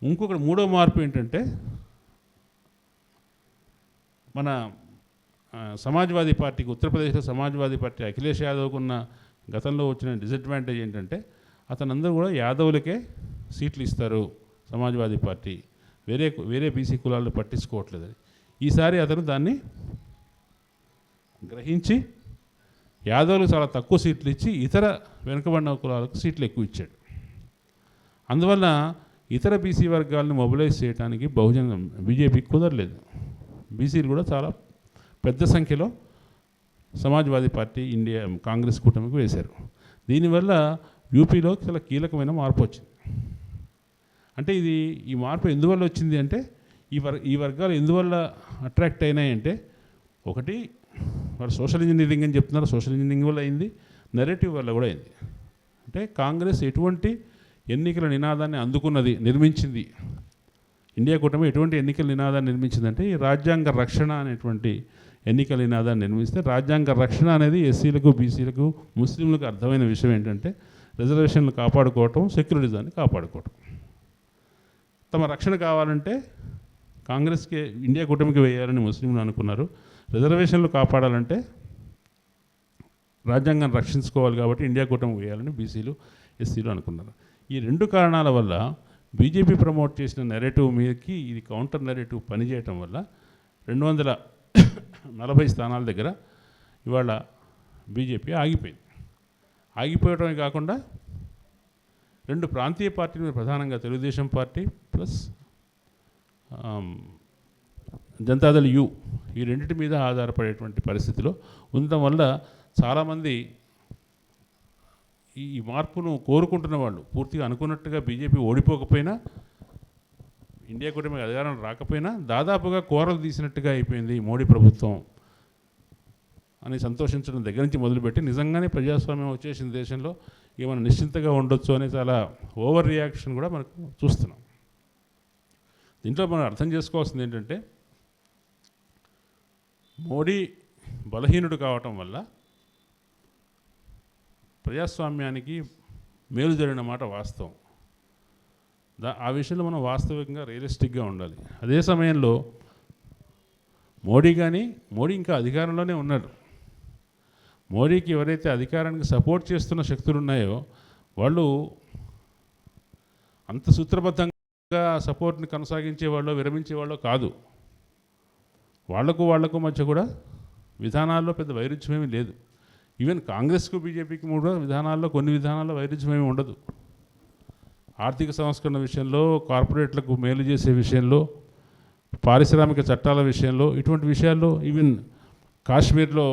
ఇంకొకటి మూడో మార్పు ఏంటంటే మన సమాజ్వాదీ పార్టీకి, ఉత్తరప్రదేశ్లో సమాజ్వాదీ పార్టీ అఖిలేష్ యాదవ్కు ఉన్న గతంలో వచ్చిన డిసడ్వాంటేజ్ ఏంటంటే అతనందరూ కూడా యాదవులకే సీట్లు ఇస్తారు సమాజ్వాదీ పార్టీ, వేరే బీసీ కులాలను పట్టించుకోవట్లేదు. ఈసారి అతను దాన్ని గ్రహించి యాదవులకు చాలా తక్కువ సీట్లు ఇచ్చి ఇతర వెనుకబడిన కులాలకు సీట్లు ఎక్కువ ఇచ్చాడు. అందువల్ల ఇతర బీసీ వర్గాలను మొబిలైజ్ చేయడానికి బీజేపీకి కుదరలేదు. బీసీలు కూడా చాలా పెద్ద సంఖ్యలో సమాజ్వాదీ పార్టీ కాంగ్రెస్ కూటమికి వేశారు. దీనివల్ల యూపీలో చాలా కీలకమైన మార్పు వచ్చింది. అంటే ఈ మార్పు ఎందువల్ల వచ్చింది అంటే ఈ వర్గాలు ఎందువల్ల అట్రాక్ట్ అయినాయంటే, ఒకటి వాళ్ళు సోషల్ ఇంజనీరింగ్ అని చెప్తున్నారు, సోషల్ ఇంజనీరింగ్ వల్ల అయింది, నెరేటివ్ వల్ల కూడా అయింది. అంటే కాంగ్రెస్ ఎటువంటి ఎన్నికల నినాదాన్ని నిర్మించింది, ఇండియా కూటమి ఎటువంటి ఎన్నికల నినాదాన్ని నిర్మించిందంటే ఈ రాజ్యాంగ రక్షణ అనేటువంటి ఎన్నికల నినాదాన్ని నిర్మిస్తే, రాజ్యాంగ రక్షణ అనేది ఎస్సీలకు, బీసీలకు, ముస్లింలకు అర్థమైన విషయం ఏంటంటే రిజర్వేషన్లు కాపాడుకోవటం, సెక్యులరిజాన్ని కాపాడుకోవటం. తమ రక్షణ కావాలంటే కాంగ్రెస్కి ఇండియా కూటమికి వేయాలని ముస్లింలు అనుకున్నారు. రిజర్వేషన్లు కాపాడాలంటే రాజ్యాంగాన్ని రక్షించుకోవాలి కాబట్టి ఇండియా కూటమికి వేయాలని బీసీలు ఎస్సీలు అనుకున్నారు. ఈ రెండు కారణాల వల్ల బీజేపీ ప్రమోట్ చేసిన నెరేటివ్ మీదకి ఇది కౌంటర్ నెరేటివ్ పనిచేయటం వల్ల 240 స్థానాల దగ్గర ఇవాళ బీజేపీ ఆగిపోయింది. ఆగిపోవడమే కాకుండా రెండు ప్రాంతీయ పార్టీల మీద, ప్రధానంగా Telugu Desam party plus Janata Dal you, ఈ రెండింటి మీద ఆధారపడేటువంటి పరిస్థితిలో ఉండటం వల్ల చాలామంది ఈ మార్పును కోరుకుంటున్న వాళ్ళు పూర్తిగా అనుకున్నట్టుగా బీజేపీ ఓడిపోకపోయినా, ఇండియా కూటమి అధికారం రాకపోయినా దాదాపుగా కోరలు తీసినట్టుగా అయిపోయింది మోడీ ప్రభుత్వం అని సంతోషించడం దగ్గర నుంచి మొదలుపెట్టి నిజంగానే ప్రజాస్వామ్యం వచ్చేసిన దేశంలో ఇక మనం నిశ్చింతగా ఉండొచ్చు అనే చాలా ఓవర్ రియాక్షన్ కూడా మనకు చూస్తున్నాం. దీంట్లో మనం అర్థం చేసుకోవాల్సింది ఏంటంటే, మోడీ బలహీనుడు కావటం వల్ల ప్రజాస్వామ్యానికి మేలు జరిగిన మాట వాస్తవం. ఆ విషయంలో మనం వాస్తవికంగా రియలిస్టిక్గా ఉండాలి. అదే సమయంలో మోడీ ఇంకా అధికారంలోనే ఉన్నాడు. మోడీకి ఎవరైతే అధికారానికి సపోర్ట్ చేస్తున్న శక్తులు ఉన్నాయో వాళ్ళు అంత సూత్రబద్ధంగా సపోర్ట్ని కొనసాగించేవాళ్ళు, విరమించేవాళ్ళు కాదు. వాళ్లకు మధ్య కూడా విధానాల్లో పెద్ద వైరుధ్యమేమీ లేదు. ఈవెన్ కాంగ్రెస్కు బీజేపీకి కూడా కొన్ని విధానాల్లో వైరుధ్యమేమీ ఉండదు. ఆర్థిక సంస్కరణ విషయంలో, కార్పొరేట్లకు మేలు చేసే విషయంలో, పారిశ్రామిక చట్టాల విషయంలో, ఇటువంటి విషయాల్లో, ఈవెన్ కాశ్మీర్లో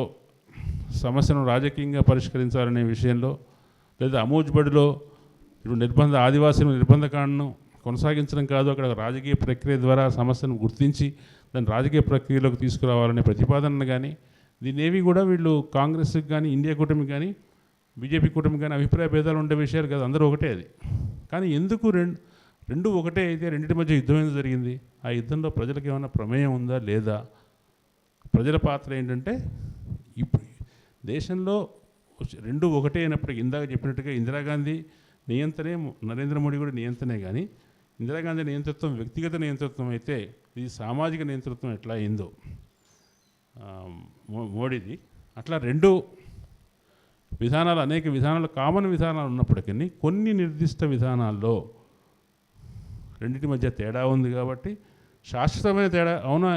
సమస్యను రాజకీయంగా పరిష్కరించాలనే విషయంలో, లేదా అమూజ్బడిలో ఇప్పుడు ఆదివాసీల నిర్బంధకాండను కొనసాగించడం కాదు, అక్కడ రాజకీయ ప్రక్రియ ద్వారా సమస్యను గుర్తించి దాన్ని రాజకీయ ప్రక్రియలోకి తీసుకురావాలనే ప్రతిపాదనను కానీ, దీన్నేవి కూడా వీళ్ళు కాంగ్రెస్కి కానీ, ఇండియా కూటమికి కానీ, బీజేపీ కూటమికి కానీ అభిప్రాయ భేదాలు ఉండే విషయాలు కాదు, అందరూ ఒకటే. అది కానీ ఎందుకు రెండు ఒకటే అయితే రెండింటి మధ్య యుద్ధం ఎందుకు జరిగింది? ఆ యుద్ధంలో ప్రజలకు ఏమైనా ప్రమేయం ఉందా లేదా? ప్రజల పాత్ర ఏంటంటే, ఇప్పుడు దేశంలో రెండు ఒకటే అయినప్పటికీ ఇందాక చెప్పినట్టుగా ఇందిరాగాంధీ నియంత్రణే, నరేంద్ర మోడీ కూడా నియంత్రణే. కానీ ఇందిరాగాంధీ నియంతృత్వం వ్యక్తిగత నియంతృత్వం అయితే ఇది సామాజిక నియంతృత్వం ఎట్లా అయిందో మోడీది, అట్లా రెండు విధానాలు, అనేక విధానాలు, కామన్ విధానాలు ఉన్నప్పటికీ కొన్ని నిర్దిష్ట విధానాల్లో రెండింటి మధ్య తేడా ఉంది. కాబట్టి శాశ్వతమైన తేడా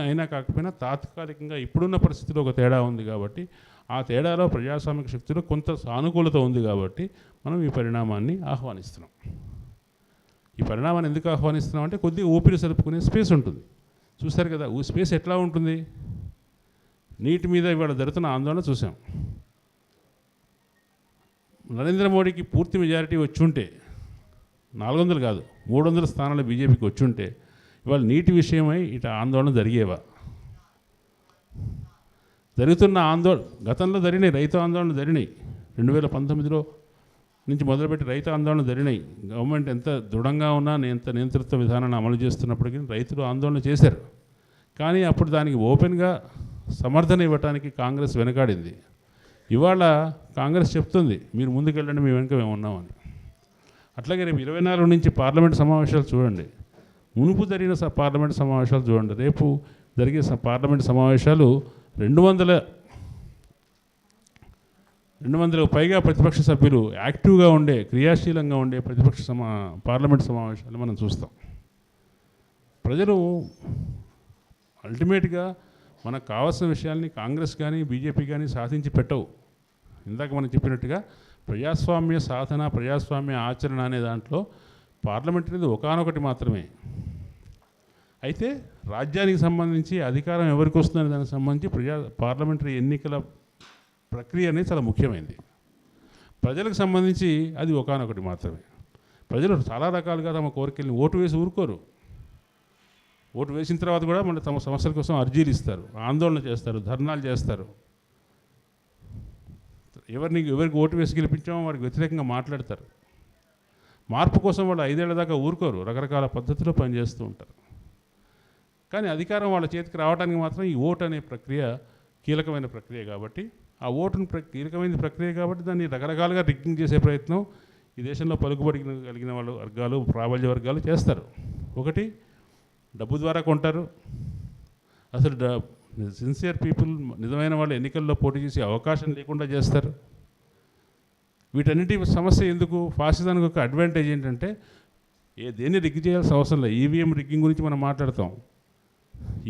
అయినా కాకపోయినా తాత్కాలికంగా ఇప్పుడున్న పరిస్థితిలో ఒక తేడా ఉంది. కాబట్టి ఆ తేడాలో ప్రజాస్వామిక శక్తిలో కొంత సానుకూలత ఉంది. కాబట్టి మనం ఈ పరిణామాన్ని ఆహ్వానిస్తున్నాం. ఈ పరిణామాన్ని ఎందుకు ఆహ్వానిస్తున్నాం అంటే, కొద్దిగా ఊపిరి సలుపుకునే స్పేస్ ఉంటుంది. చూస్తారు కదా, స్పేస్ ఎట్లా ఉంటుంది? నీటి మీద ఇవాళ జరుగుతున్న ఆందోళన చూసాం. నరేంద్ర మోడీకి పూర్తి మెజారిటీ వచ్చి ఉంటే, 400 కాదు 300 స్థానాలు బీజేపీకి వచ్చి ఉంటే ఇవాళ నీటి విషయమై ఇట ఆందోళన జరిగేవా? జరుగుతున్న ఆందోళన గతంలో జరిగినాయి, రైతు ఆందోళన జరిగినాయి. 2019లో నుంచి మొదలుపెట్టి రైతు ఆందోళన జరిగినాయి. గవర్నమెంట్ ఎంత దృఢంగా ఉన్నా, ఎంత నియంతృత్వ విధానాన్ని అమలు చేస్తున్నప్పటికీ రైతులు ఆందోళన చేశారు. కానీ అప్పుడు దానికి ఓపెన్గా సమర్థన ఇవ్వడానికి కాంగ్రెస్ వెనకాడింది. ఇవాళ కాంగ్రెస్ చెప్తుంది, మీరు ముందుకెళ్ళండి, మీ వెనుక మేము ఉన్నామని. అట్లాగే రేపు 24 నుంచి పార్లమెంట్ సమావేశాలు చూడండి, మునుపు జరిగిన పార్లమెంట్ సమావేశాలు చూడండి. రేపు జరిగే పార్లమెంట్ సమావేశాలు 200 పైగా ప్రతిపక్ష సభ్యులు యాక్టివ్గా ఉండే, క్రియాశీలంగా ఉండే పార్లమెంట్ సమావేశాలు మనం చూస్తాం. ప్రజలు అల్టిమేట్గా మనకు కావాల్సిన విషయాల్ని కాంగ్రెస్ కానీ బీజేపీ కానీ సాధించి పెట్టవు. ఇందాక మనం చెప్పినట్టుగా ప్రజాస్వామ్య సాధన, ప్రజాస్వామ్య ఆచరణ అనే దాంట్లో పార్లమెంట్ అనేది ఒకానొకటి మాత్రమే. అయితే రాజ్యానికి సంబంధించి అధికారం ఎవరికి వస్తుందనే దానికి సంబంధించి పార్లమెంటరీ ఎన్నికల ప్రక్రియ అనేది చాలా ముఖ్యమైనది. ప్రజలకు సంబంధించి అది ఒకానొకటి మాత్రమే. ప్రజలు చాలా రకాలుగా తమ కోరికల్ని ఓటు వేసి ఊరుకోరు. ఓటు వేసిన తర్వాత కూడా మళ్ళీ తమ సమస్యల కోసం అర్జీలు ఇస్తారు, ఆందోళన చేస్తారు, ధర్నాలు చేస్తారు. ఎవరికి ఓటు వేసి గెలిపించామో వారికి వ్యతిరేకంగా మాట్లాడతారు. మార్పు కోసం వాళ్ళు 5 ఏళ్ల దాకా ఊరుకోరు, రకరకాల పద్ధతిలో పనిచేస్తూ ఉంటారు. కానీ అధికారం వాళ్ళ చేతికి రావడానికి మాత్రం ఈ ఓటు అనే ప్రక్రియ కీలకమైన ప్రక్రియ. కాబట్టి ఆ ఓటును కీలకమైన ప్రక్రియ కాబట్టి దాన్ని రకరకాలుగా రిగ్గింగ్ చేసే ప్రయత్నం ఈ దేశంలో పలుకుబడి కలిగిన వాళ్ళు వర్గాలు, ప్రాబల్య వర్గాలు చేస్తారు. ఒకటి డబ్బు ద్వారా కొంటారు. అసలు సిన్సియర్ పీపుల్, నిజమైన వాళ్ళు ఎన్నికల్లో పోటీ చేసే అవకాశం లేకుండా చేస్తారు. వీటన్నిటి సమస్య ఎందుకు? ఫాసిజానికి ఒక అడ్వాంటేజ్ ఏంటంటే దేన్ని రిగ్ చేయాల్సిన అవసరం లేదు. ఈవీఎం రిగ్గింగ్ గురించి మనం మాట్లాడతాం.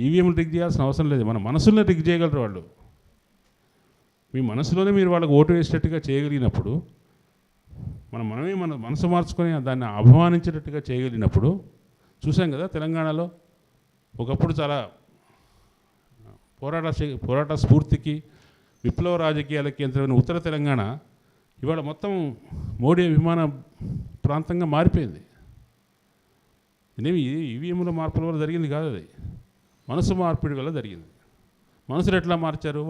ఈవీఎంలు రిగ్ చేయాల్సిన అవసరం లేదు. మన మనసులో రిగ్ చేయగలరు వాళ్ళు. మీ మనసులోనే మీరు వాళ్ళకి ఓటు వేసేటట్టుగా చేయగలిగినప్పుడు, మనమే మన మనసు మార్చుకొని దాన్ని అభిమానించేటట్టుగా చేయగలిగినప్పుడు, చూసాం కదా తెలంగాణలో ఒకప్పుడు చాలా పోరాట స్ఫూర్తికి, విప్లవ రాజకీయాలకి కేంద్రమైన ఉత్తర తెలంగాణ ఇవాళ మొత్తం మోడీ అభిమాన ప్రాంతంగా మారిపోయింది. ఇదేమి ఈవీఎంల మార్పుల వల్ల జరిగింది కాదు, అది మనసు మార్పిడి వల్ల జరిగింది. మనసులు ఎట్లా మార్చారు?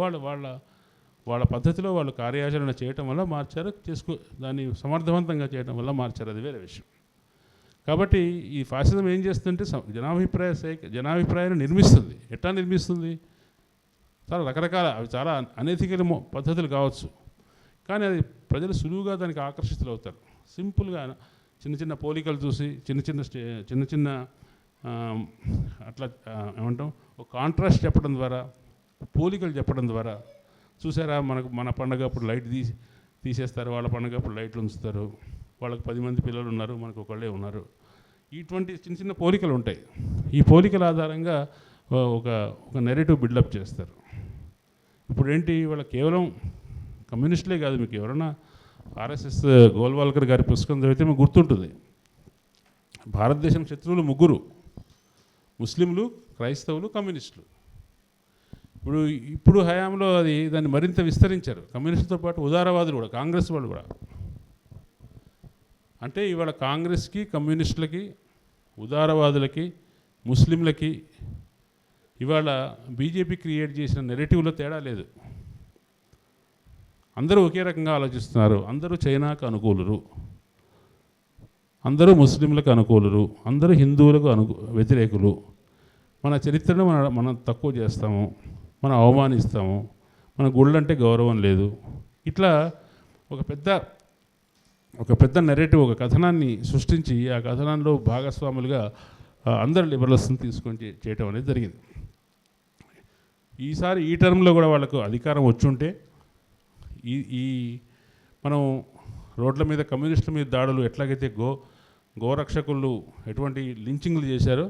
వాళ్ళ పద్ధతిలో వాళ్ళు కార్యాచరణ చేయటం వల్ల మార్చారు, దాన్ని సమర్థవంతంగా చేయడం వల్ల మార్చారు, అది వేరే విషయం. కాబట్టి ఈ ఫాసిజం ఏం చేస్తుందంటే జనాభిప్రాయాన్ని నిర్మిస్తుంది. ఎట్లా నిర్మిస్తుంది? చాలా రకరకాల, అవి చాలా అనైతికల పద్ధతులు కావచ్చు, కానీ అది ప్రజలు సులువుగా దానికి ఆకర్షితులవుతారు. సింపుల్గా చిన్న చిన్న పోలికలు చూసి, చిన్న చిన్న అట్లా ఏమంటాం, ఒక కాంట్రాస్ట్ చెప్పడం ద్వారా, పోలికలు చెప్పడం ద్వారా, చూసారా మన పండగ అప్పుడు లైట్ తీసేస్తారు, వాళ్ళ పండగ అప్పుడు లైట్లు ఉంచుతారు, వాళ్ళకి 10 మంది పిల్లలు ఉన్నారు, మనకు ఒకళ్ళే ఉన్నారు. ఇటువంటి చిన్న చిన్న పోలికలు ఉంటాయి. ఈ పోలికల ఆధారంగా ఒక నెరేటివ్ బిల్డప్ చేస్తారు. ఇప్పుడు ఏంటి, వాళ్ళ కేవలం కమ్యూనిస్టులే కాదు, మీకు ఎవరైనా ఆర్ఎస్ఎస్ గోల్వాల్కర్ గారి పుస్తకం చదివితే మీకు గుర్తుంటుంది. భారతదేశం శత్రువులు 3: ముస్లింలు, క్రైస్తవులు, కమ్యూనిస్టులు. ఇప్పుడు హయాంలో దాన్ని మరింత విస్తరించారు. కమ్యూనిస్టులతో పాటు ఉదారవాదులు కూడా, కాంగ్రెస్ వాళ్ళు కూడా. అంటే ఇవాళ కాంగ్రెస్కి, కమ్యూనిస్టులకి, ఉదారవాదులకి, ముస్లింలకి ఇవాళ బీజేపీ క్రియేట్ చేసిన నెరేటివ్లో తేడా లేదు. అందరూ ఒకే రకంగా ఆలోచిస్తున్నారు. అందరూ చైనాకు అనుకూలురు, అందరూ ముస్లింలకు అనుకూలురు, అందరూ హిందువులకు వ్యతిరేకులు. మన చరిత్రను మనం తక్కువ చేస్తాము, మనం అవమానిస్తాము, మన గుళ్ళంటే గౌరవం లేదు. ఇట్లా ఒక పెద్ద నెరేటివ్, ఒక కథనాన్ని సృష్టించి ఆ కథనంలో భాగస్వాములుగా అందరు లిబరల్స్ని తీసుకొని చేయటం అనేది జరిగింది. ఈసారి ఈ టర్మ్లో కూడా వాళ్ళకు అధికారం వచ్చుంటే ఈ మనం రోడ్ల మీద కమ్యూనిస్టుల మీద దాడులు ఎట్లాగైతే గోరక్షకులు ఎటువంటి లించింగ్లు చేశారో,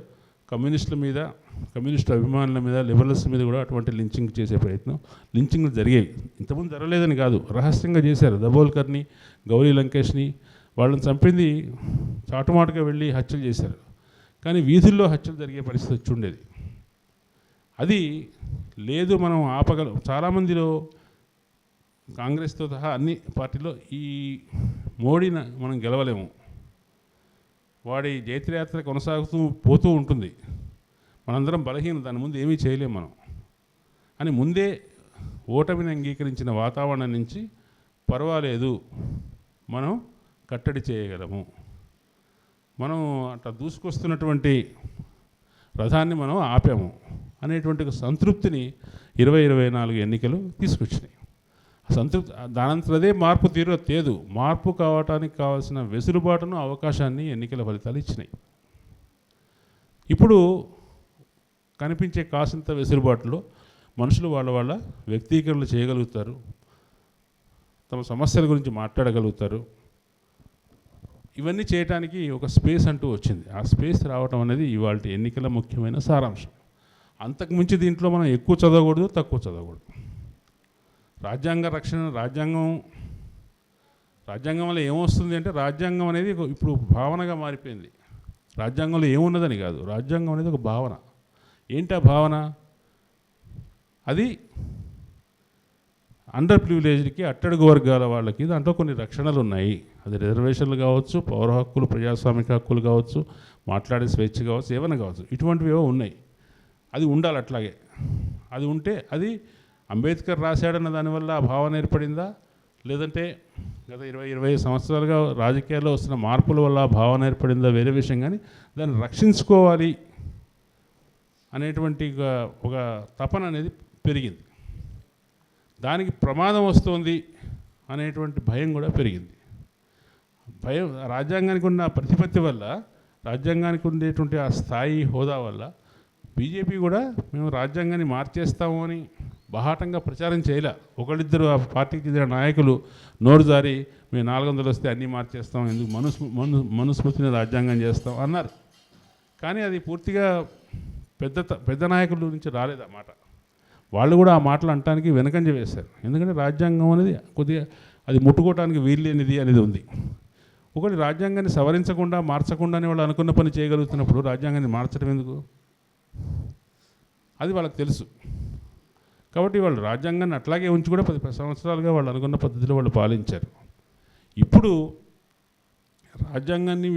కమ్యూనిస్టుల మీద, కమ్యూనిస్టు అభిమానుల మీద, లిబరల్స్ మీద కూడా అటువంటి లించింగ్ చేసే లించింగ్లు జరిగేవి. ఇంతకుముందు జరగలేదని కాదు, రహస్యంగా చేశారు. దబోల్కర్ని, గౌరీ లంకేష్ని, వాళ్ళని చంపింది చాటుమాటుగా వెళ్ళి హత్యలు చేశారు. కానీ వీధుల్లో హత్యలు జరిగే పరిస్థితి వచ్చి ఉండేది. అది లేదు, మనం ఆపగలం. చాలామందిలో కాంగ్రెస్తో సహా అన్ని పార్టీలో ఈ మోడీని మనం గెలవలేము, వాడి జైత్రయాత్ర పోతూ ఉంటుంది, మనందరం బలహీనం, దాని ముందు ఏమీ చేయలేము మనం అని ముందే ఓటమిని అంగీకరించిన వాతావరణం నుంచి పర్వాలేదు, మనం కట్టడి చేయగలము, మనం అట్లా దూసుకొస్తున్నటువంటి రథాన్ని మనం ఆపాము అనేటువంటి ఒక సంతృప్తిని 2024 ఎన్నికలు తీసుకొచ్చినాయి. సంతృప్తి దానంతరదే మార్పు తేదు. మార్పు కావటానికి కావాల్సిన వెసులుబాటును, అవకాశాన్ని ఎన్నికల ఫలితాలు ఇచ్చినాయి. ఇప్పుడు కనిపించే కాసింత వెసులుబాటులో మనుషులు వాళ్ళ వ్యక్తీకరణలు చేయగలుగుతారు, తమ సమస్యల గురించి మాట్లాడగలుగుతారు. ఇవన్నీ చేయడానికి ఒక స్పేస్ అంటూ వచ్చింది. ఆ స్పేస్ రావటం అనేది ఇవాళ ఎన్నికల ముఖ్యమైన సారాంశం. అంతకుమించి దీంట్లో మనం ఎక్కువ చదవకూడదు, తక్కువ చదవకూడదు. రాజ్యాంగ రక్షణ, రాజ్యాంగం వల్ల ఏమొస్తుంది అంటే, రాజ్యాంగం అనేది ఇప్పుడు భావనగా మారిపోయింది. రాజ్యాంగంలో ఏమున్నదని కాదు, రాజ్యాంగం అనేది ఒక భావన. ఏంటి ఆ భావన? అది అండర్ ప్రివిలేజ్డ్కి, అట్టడుగు వర్గాల వాళ్ళకి దాంట్లో కొన్ని రక్షణలు ఉన్నాయి. అది రిజర్వేషన్లు కావచ్చు, పౌర హక్కులు, ప్రజాస్వామిక హక్కులు కావచ్చు, మాట్లాడే స్వేచ్ఛ కావచ్చు, ఏమైనా కావచ్చు, ఇటువంటివి ఏవో ఉన్నాయి. అది ఉండాలి. అట్లాగే అది ఉంటే, అది అంబేద్కర్ రాశాడన్న దానివల్ల ఆ భావన ఏర్పడిందా, లేదంటే గత 20 సంవత్సరాలుగా రాజకీయాల్లో వస్తున్న మార్పుల వల్ల ఆ భావన ఏర్పడిందా వేరే విషయం. కానీ దాన్ని రక్షించుకోవాలి అనేటువంటి ఒక తపన అనేది పెరిగింది. దానికి ప్రమాదం వస్తుంది అనేటువంటి భయం కూడా పెరిగింది. భయం, రాజ్యాంగానికి ఉన్న ప్రతిపత్తి వల్ల రాజ్యాంగానికి ఉండేటువంటి ఆ స్థాయి హోదా వల్ల బీజేపీ కూడా మేము రాజ్యాంగాన్ని మార్చేస్తాము అని బహాటంగా ప్రచారం చేయలే. ఒకళ్ళిద్దరు ఆ పార్టీకి చెందిన నాయకులు నోరు జారి మేము 400 వస్తే అన్నీ మార్చేస్తాం, ఎందుకు మనుస్మృతిని రాజ్యాంగం చేస్తాం అన్నారు. కానీ అది పూర్తిగా పెద్ద నాయకుల నుంచి రాలేదు ఆ మాట. వాళ్ళు కూడా ఆ మాటలు అనటానికి వెనకంజ వేశారు. ఎందుకంటే రాజ్యాంగం అనేది కొద్దిగా అది ముట్టుకోవటానికి వీల్లేనిది అనేది ఉంది. ఒకటి రాజ్యాంగాన్ని సవరించకుండా మార్చకుండానే వాళ్ళు అనుకున్న పని చేయగలుగుతున్నప్పుడు రాజ్యాంగాన్ని మార్చడం ఎందుకు? అది వాళ్ళకి తెలుసు. కాబట్టి వాళ్ళు రాజ్యాంగాన్ని అట్లాగే ఉంచి కూడా 10 సంవత్సరాలుగా వాళ్ళు అనుకున్న పద్ధతిలో వాళ్ళు పాలించారు. ఇప్పుడు రాజ్యాంగాన్ని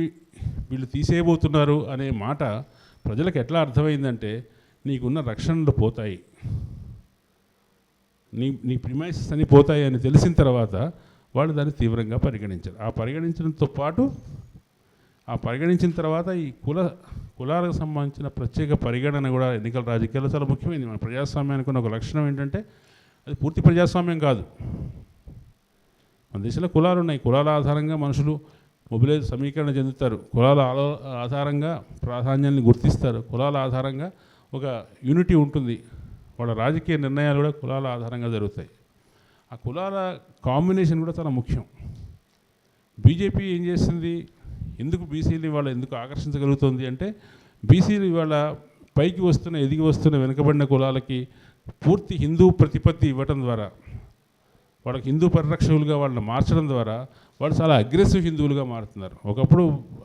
వీళ్ళు తీసేయబోతున్నారు అనే మాట ప్రజలకు ఎట్లా అర్థమైందంటే, నీకున్న రక్షణలు పోతాయి, నీ ప్రిమైసెస్ అన్నీ పోతాయి అని తెలిసిన తర్వాత వాళ్ళు దాన్ని తీవ్రంగా పరిగణించారు. ఆ పరిగణించడంతో పాటు పరిగణించిన తర్వాత ఈ కులాలకు సంబంధించిన ప్రత్యేక పరిగణన కూడా ఎన్నికల రాజకీయాల్లో చాలా ముఖ్యమైనది. మన ప్రజాస్వామ్యానికి ఉన్న ఒక లక్షణం ఏంటంటే అది పూర్తి ప్రజాస్వామ్యం కాదు. మన దేశంలో కులాలు ఉన్నాయి. కులాల ఆధారంగా మనుషులు మొబిలైజ్ సమీకరణ చెందుతారు. కులాల ఆధారంగా ప్రాధాన్యాన్ని గుర్తిస్తారు. కులాల ఆధారంగా ఒక యూనిటీ ఉంటుంది. వాళ్ళ రాజకీయ నిర్ణయాలు కూడా కులాల ఆధారంగా జరుగుతాయి. ఆ కులాల కాంబినేషన్ కూడా చాలా ముఖ్యం. బీజేపీ ఏం చేసింది, ఎందుకు బీసీలు ఇవాళ ఎందుకు ఆకర్షించగలుగుతుంది అంటే, బీసీలు ఇవాళ పైకి ఎదిగి వస్తున్న వెనుకబడిన కులాలకి పూర్తి హిందూ ప్రతిపత్తి ఇవ్వటం ద్వారా, వాళ్ళకి హిందూ పరిరక్షకులుగా వాళ్ళని మార్చడం ద్వారా వాళ్ళు చాలా అగ్రెసివ్ హిందువులుగా మారుతున్నారు. ఒకప్పుడు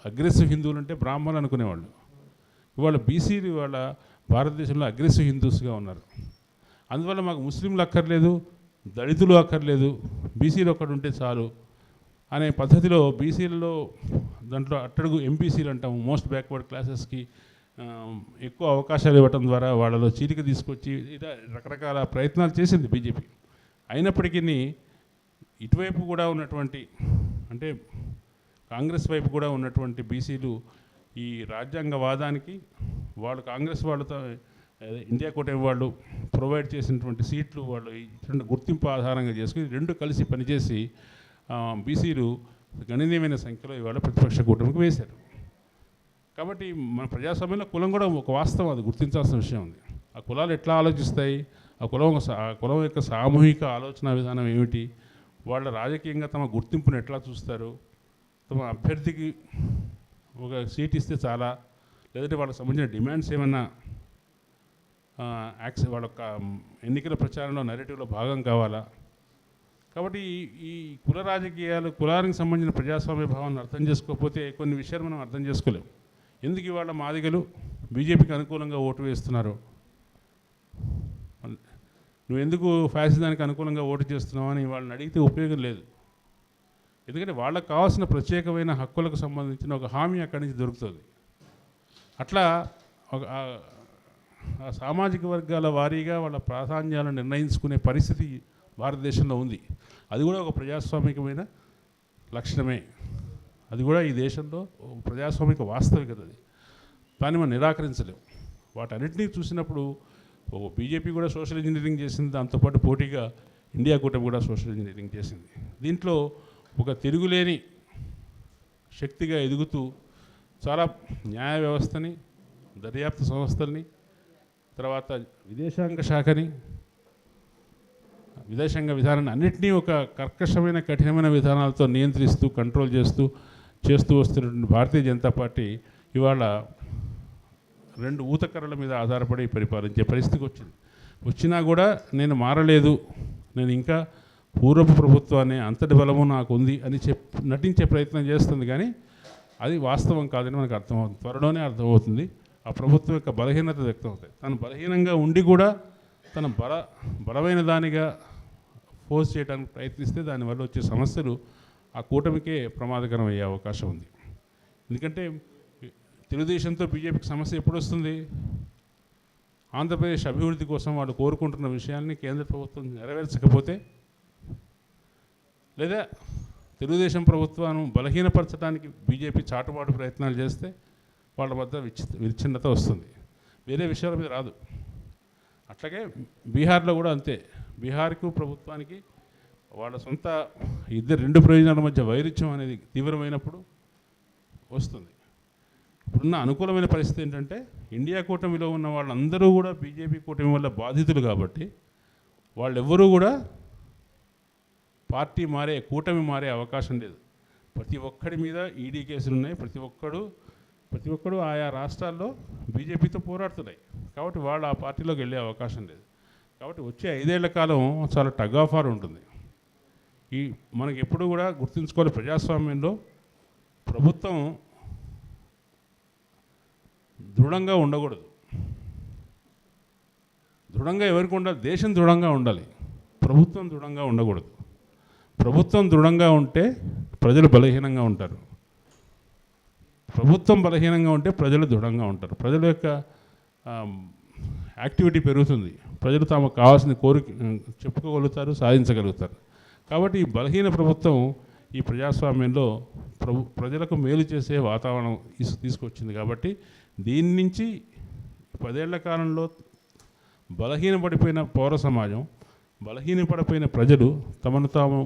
అగ్రెసివ్ హిందువులు అంటే బ్రాహ్మణులు అనుకునేవాళ్ళు. ఇవాళ బీసీలు ఇవాళ భారతదేశంలో అగ్రెసివ్ హిందూస్గా ఉన్నారు. అందువల్ల మాకు ముస్లింలు అక్కర్లేదు, దళితులు అక్కర్లేదు, బీసీలు ఒక్కడు ఉంటే చాలు అనే పద్ధతిలో బీసీలలో దాంట్లో అట్టడుగు ఎంపీసీలు అంటాము, మోస్ట్ బ్యాక్వర్డ్ క్లాసెస్కి ఎక్కువ అవకాశాలు ఇవ్వటం ద్వారా వాళ్ళలో చీలిక తీసుకొచ్చి ఇలా రకరకాల ప్రయత్నాలు చేసింది బీజేపీ. అయినప్పటికీ ఇటువైపు కూడా ఉన్నటువంటి, అంటే కాంగ్రెస్ వైపు కూడా ఉన్నటువంటి బీసీలు ఈ రాజ్యాంగవాదానికి వాళ్ళు కాంగ్రెస్ వాళ్ళతో ఇండియా కూటమి వాళ్ళు ప్రొవైడ్ చేసినటువంటి సీట్లు వాళ్ళు ఇటువంటి గుర్తింపు ఆధారంగా చేసుకుని రెండు కలిసి పనిచేసి బీసీలు గణనీయమైన సంఖ్యలో ఇవాళ ప్రతిపక్ష కూటమికి వేశారు. కాబట్టి మన ప్రజాస్వామ్యంలో కులం కూడా ఒక వాస్తవం, అది గుర్తించాల్సిన విషయం ఉంది. ఆ కులాలు ఎట్లా ఆలోచిస్తాయి, ఆ కులం యొక్క సామూహిక ఆలోచన విధానం ఏమిటి, వాళ్ళ రాజకీయంగా తమ గుర్తింపును ఎట్లా చూస్తారు, తమ అభ్యర్థికి ఒక సీట్ ఇస్తే చాలా, లేదంటే వాళ్ళకి సంబంధించిన డిమాండ్స్ ఏమన్నా వాళ్ళ ఎన్నికల ప్రచారంలో నెరేటివ్లో భాగం కావాలా. కాబట్టి ఈ కుల రాజకీయాలు, కులానికి సంబంధించిన ప్రజాస్వామ్య భావాన్ని అర్థం చేసుకోకపోతే కొన్ని విషయాలు మనం అర్థం చేసుకోలేం. ఎందుకు ఇవాళ మాదిగలు బీజేపీకి అనుకూలంగా ఓటు వేస్తున్నారు, నువ్వు ఎందుకు ఫ్యాసిజానికి అనుకూలంగా ఓటు చేస్తున్నావు అని వాళ్ళని అడిగితే ఉపయోగం లేదు. ఎందుకంటే వాళ్ళకు కావాల్సిన ప్రత్యేకమైన హక్కులకు సంబంధించిన ఒక హామీ అక్కడి నుంచి దొరుకుతుంది. అట్లా ఆ సామాజిక వర్గాల వారీగా వాళ్ళ ప్రాధాన్యాలను నిర్ణయించుకునే పరిస్థితి భారతదేశంలో ఉంది. అది కూడా ఒక ప్రజాస్వామికమైన లక్షణమే. అది కూడా ఈ దేశంలో ప్రజాస్వామిక వాస్తవికత. అది దాన్ని మనం నిరాకరించలేము. వాటన్నిటినీ చూసినప్పుడు బీజేపీ కూడా సోషల్ ఇంజనీరింగ్ చేసింది, దాంతోపాటు పోటీగా ఇండియా కూటమి కూడా సోషల్ ఇంజనీరింగ్ చేసింది. దీంట్లో ఒక తిరుగులేని శక్తిగా ఎదుగుతూ చాలా న్యాయ వ్యవస్థని, దర్యాప్తు సంస్థల్ని, తర్వాత విదేశాంగ శాఖని, విదేశాంగ విధానాన్ని అన్నింటినీ ఒక కర్కశమైన కఠినమైన విధానాలతో నియంత్రిస్తూ కంట్రోల్ చేస్తూ వస్తున్నటువంటి భారతీయ జనతా పార్టీ ఇవాళ రెండు ఊతకర్రల మీద ఆధారపడి పరిపాలించే పరిస్థితికి వచ్చినా కూడా నేను మారలేదు, నేను ఇంకా పూర్వపు ప్రభుత్వాన్ని అంతటి బలము నాకు ఉంది అని నటించే ప్రయత్నం చేస్తుంది. కానీ అది వాస్తవం కాదని మనకు అర్థమవుతుంది, త్వరలోనే అర్థమవుతుంది. ఆ ప్రభుత్వం యొక్క బలహీనత వ్యక్తం అవుతాయి. తను బలహీనంగా ఉండి కూడా తన బలమైన దానిగా ఫోర్స్ చేయడానికి ప్రయత్నిస్తే దానివల్ల వచ్చే సమస్యలు ఆ కూటమికే ప్రమాదకరం అయ్యే అవకాశం ఉంది. ఎందుకంటే తెలుగుదేశంతో బీజేపీకి సమస్య ఎప్పుడు వస్తుంది? ఆంధ్రప్రదేశ్ అభివృద్ధి కోసం వాళ్ళు కోరుకుంటున్న విషయాల్ని కేంద్ర ప్రభుత్వం నెరవేర్చకపోతే, లేదా తెలుగుదేశం ప్రభుత్వాన్ని బలహీనపరచడానికి బీజేపీ చాటుబాటు ప్రయత్నాలు చేస్తే వాళ్ళ వద్ద విచ్ఛిన్నత వస్తుంది, వేరే విషయాల మీద రాదు. అట్లాగే బీహార్లో కూడా అంతే. బీహార్కు ప్రభుత్వానికి వాళ్ళ సొంత రెండు ప్రయోజనాల మధ్య వైరుధ్యం అనేది తీవ్రమైనప్పుడు వస్తుంది. ఇప్పుడున్న అనుకూలమైన పరిస్థితి ఏంటంటే ఇండియా కూటమిలో ఉన్న వాళ్ళందరూ కూడా బీజేపీ కూటమి వల్ల బాధితులు కాబట్టి వాళ్ళెవ్వరూ కూడా పార్టీ మారే కూటమి మారే అవకాశం లేదు. ప్రతి ఒక్కడి మీద ఈడీ కేసులు ఉన్నాయి. ప్రతి ఒక్కడు ఆయా రాష్ట్రాల్లో బీజేపీతో పోరాడుతున్నాయి. కాబట్టి వాళ్ళు ఆ పార్టీలోకి వెళ్ళే అవకాశం లేదు. కాబట్టి వచ్చే 5 ఏళ్ల కాలం చాలా టగ్ ఆఫ్ వార్ ఉంటుంది. మనకి ఎప్పుడు కూడా గుర్తుంచుకోవాలి, ప్రజాస్వామ్యంలో ప్రభుత్వం దృఢంగా ఉండకూడదు. దృఢంగా ఎవరికి ఉండాలి? దేశం దృఢంగా ఉండాలి, ప్రభుత్వం దృఢంగా ఉండకూడదు. ప్రభుత్వం దృఢంగా ఉంటే ప్రజలు బలహీనంగా ఉంటారు. ప్రభుత్వం బలహీనంగా ఉంటే ప్రజలు దృఢంగా ఉంటారు. ప్రజల యొక్క యాక్టివిటీ పెరుగుతుంది. ప్రజలు తమకు కావాల్సిన కోరిక చెప్పుకోగలుగుతారు, సాధించగలుగుతారు. కాబట్టి ఈ బలహీన ప్రభుత్వం ఈ ప్రజాస్వామ్యంలో ప్రజలకు మేలు చేసే వాతావరణం తీసుకొచ్చింది. కాబట్టి దీని నుంచి 10 ఏళ్ల కాలంలో బలహీనపడిపోయిన పౌర సమాజం, బలహీనపడిపోయిన ప్రజలు తమను తాము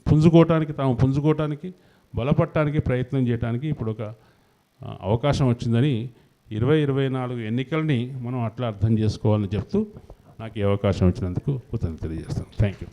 పుంజుకోవటానికి బలపడటానికి ప్రయత్నం చేయడానికి ఇప్పుడు ఒక అవకాశం వచ్చిందని 2024 ఎన్నికల్ని మనం అట్లా అర్థం చేసుకోవాలని చెప్తూ నాకు ఈ అవకాశం వచ్చినందుకు కృతజ్ఞతలు తెలియజేస్తాను. Thank you.